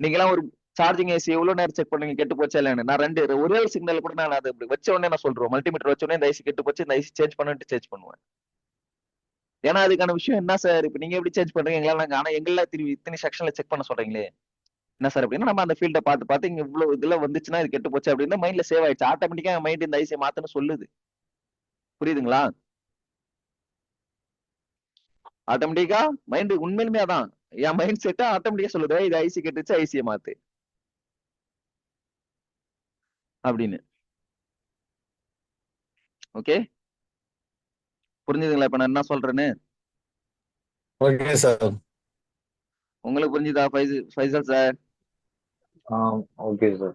நீங்க எல்லாம் ஒரு சார்ஜிங் ஏசி எவ்வளவு நேரம் செக் பண்ணுங்க கெட்டு போச்சா இல்லைன்னு. நான் ஒரே ஒரு சிக்னல் கூட நான் அது வச்ச உடனே நான் சொல்றேன், மல்டிமீட்டர் வச்ச உடனே இந்த ஐசி கெட்டு போச்சு, இந்த ஐசி சேஞ்ச் பண்ணிட்டு சேஞ்ச் பண்ணுவேன். ஏன்னா அதுக்கான விஷயம் என்ன சார், இப்ப நீங்க எப்படி சேஞ்ச் பண்றீங்க எங்களால நாங்க, ஆனா எங்கள திரும்பி இத்தனை செக்ஷன்ல செக் பண்ண சொல்றீங்களே என்ன சார் அப்படின்னா, நம்ம அந்த ஃபீல்ட பார்த்து பார்த்து இங்க இவ்வளவு இதுல வந்துச்சுன்னா இது கெட்டு போச்சு அப்படின்னு மைண்ட்ல சேவ் ஆயிடுச்சு. ஆட்டோமேட்டிக்கா மைண்ட் இந்த ஐசியை மாத்தன்னு சொல்லுது. புரியுதுங்களா? ஆட்டோமேட்டிக்கா மைண்ட் உண்மையிலுமே அதான் என் மைண்ட் செட் ஆட்டோமேட்டிக்கா சொல்லுது இது ஐசி கெட்டுச்சு ஐசியை மாத்து அப்படின்னு. ஓகே, புரிஞ்சுதுங்களா இப்ப நான் என்ன சொல்றேன்னு? Okay sir. உங்களுக்கு புரிஞ்சுதா ஃபைசல் சார்? Okay sir.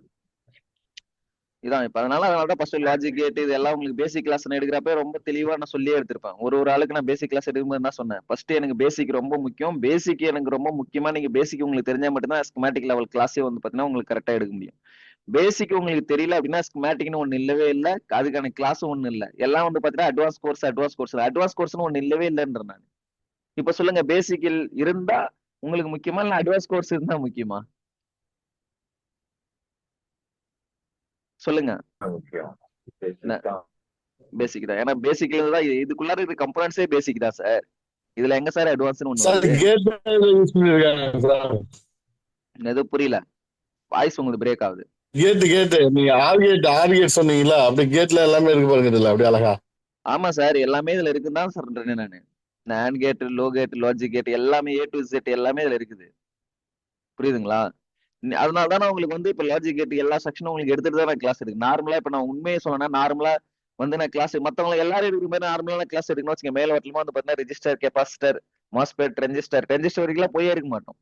இதான் இப்ப அதனாலதான் ஃபர்ஸ்ட் லாஜிக் கேட் இது எல்லாம் உங்களுக்கு பேசிக் கிளாஸ் நான் எடுக்கிறப்ப ரொம்ப தெளிவா நான் சொல்லியே எடுத்திருப்பேன். ஒரு ஒரு ஆளுக்கு நான் பேசிக் கிளாஸ் எடுக்கும்போது என்ன சொன்னேன், ஃபர்ஸ்ட் எனக்கு பேசிக் ரொம்ப முக்கியம், பேசிக் எனக்கு ரொம்ப முக்கியமா. நீங்க பேசிக் உங்களுக்கு தெரிஞ்சா மட்டும்தான் ஸ்கீமேட்டிக் லெவல் கிளாஸே வந்து பாத்தீங்கன்னா உங்களுக்கு கரெக்டா எடுக்க முடியும். பேசிக் உங்களுக்கு தெரியல அப்படின்னா ஸ்கீமேட்டிக்னு ஒண்ணு இல்லவே இல்லை, அதுக்கான கிளாஸும் ஒண்ணு இல்லை. எல்லாம் வந்து பாத்தீங்கன்னா அட்வான்ஸ் கோர்ஸ்னு ஒண்ணு இல்லவே இல்லைன்ற நான். இப்ப சொல்லுங்க, பேசிக் இருந்தா உங்களுக்கு முக்கியமா இல்ல அட்வான்ஸ் கோர்ஸ் இருந்தா முக்கியமா? சொல்லுங்க. முக்கியம். பேசிக் தான். ஏன்னா பேசிக்ல இருந்து தான் இதுக்குள்ளார இருக்கிற கம்பனன்ட்ஸே பேசிக் தான் சார். இதுல எங்க சார் அட்வான்ஸ்னு ஒண்ணு சார் வருது? கேட் யூஸ் பண்ணிருக்காங்க சார். எதுவும் புரியல, வாய்ஸ் உங்களுக்கு பிரேக் ஆகுது. கேட் நீங்க ஆர் கேட் சொன்னீங்களா, அப்படி கேட்ல எல்லாமே இருக்கு பாருங்க இதுல அப்படியே அழகா. ஆமா சார், எல்லாமே இதுல இருக்குன்னு தான் சொல்றேன் நானு. NAND gate, low gate, logic gate எல்லாமே A to Z எல்லாமே இதுல இருக்குது. புரியுதுங்களா? அதனாலதான் நான் உங்களுக்கு வந்து இப்ப லாஜிக் கேட் எல்லா செக்ஷனும் உங்களுக்கு எடுத்துட்டு தான் நான் கிளாஸ் எடுக்கு. நார்மலா இப்ப நான் உண்மையை சொன்னா நார்மலா வந்து நான் கிளாஸ் மத்தவங்க எல்லாரும் இருக்கிற மாதிரி நார்மலா கிளாஸ் எடுக்கணும் வச்சுங்க. மேல வரலுமா வந்து பாத்தீங்கன்னா ரெஜிஸ்டர், கெப்பாசிட்டர், மாஸ்பெட், ரெஜிஸ்டர் வரைக்கும் போயே இருக்க மாட்டோம்.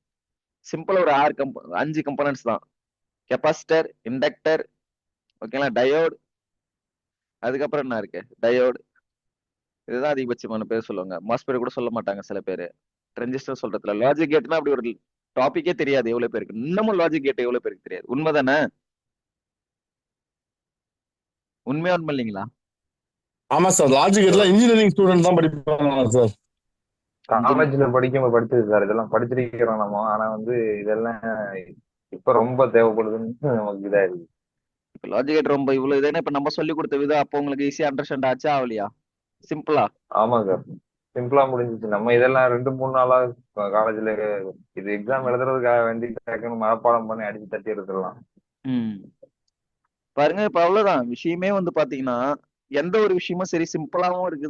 சிம்பிளா ஒரு 5 கம்பனன்ட்ஸ் தான். கெப்பாசிட்டர், இண்டக்டர், ஓகேங்களா, டயோடு, அதுக்கப்புறம் என்ன இருக்கு, டயோடு, இதுதான் அதிகபட்சமான பேர் சொல்லுவாங்க. மாஸ்பெட் கூட சொல்ல மாட்டாங்க சில பேர். ரெஜிஸ்டர் சொல்றதுல லாஜிக் கேட்னா அப்படி ஒரு டாபிக்கே தெரியாது எவ்வளவு பேருக்கு. இன்னமும் லாஜிக் கேட் எவ்வளவு பேருக்கு தெரியாது. உண்மைதானே? உண்மையா உண்மை இல்லைங்களா? ஆமா சார், லாஜிக் கேட்ல இன்ஜினியரிங் ஸ்டூடெண்ட் தான் படிப்பாங்க சார். காலேஜ்ல படிச்சது சார், இதெல்லாம் படிச்சிருக்கிறோம் நம்ம. ஆனா வந்து இதெல்லாம் இப்ப ரொம்ப தேவைப்படுதுன்னு நமக்கு இதா இருக்கு. இப்ப லாஜிக் கேட் ரொம்ப இவ்வளவு இதுன்னு இப்ப நம்ம சொல்லி கொடுத்த விதம் அப்போ உங்களுக்கு ஈஸியா அண்டர்ஸ்டாண்ட் ஆச்சா ஆகலையா? சிம்பிளா? ஆமா சார், சிம்பிளா முடிஞ்சிச்சு. நம்ம இதெல்லாம் 2 3 நாளா காலேஜ்ல இது எக்ஸாம் எழுதுறதுக்காக வேண்டி டக்குன்னு மனப்பாடம் பண்ணி அடிச்சு தட்டி எடுத்துடலாம். ம் பாருங்க இப்ப அவ்வளவுதான் விஷயமே வந்து பாத்தீங்கன்னா எந்த ஒரு விஷயமும் சரி சிம்பிளாவும் இருக்குது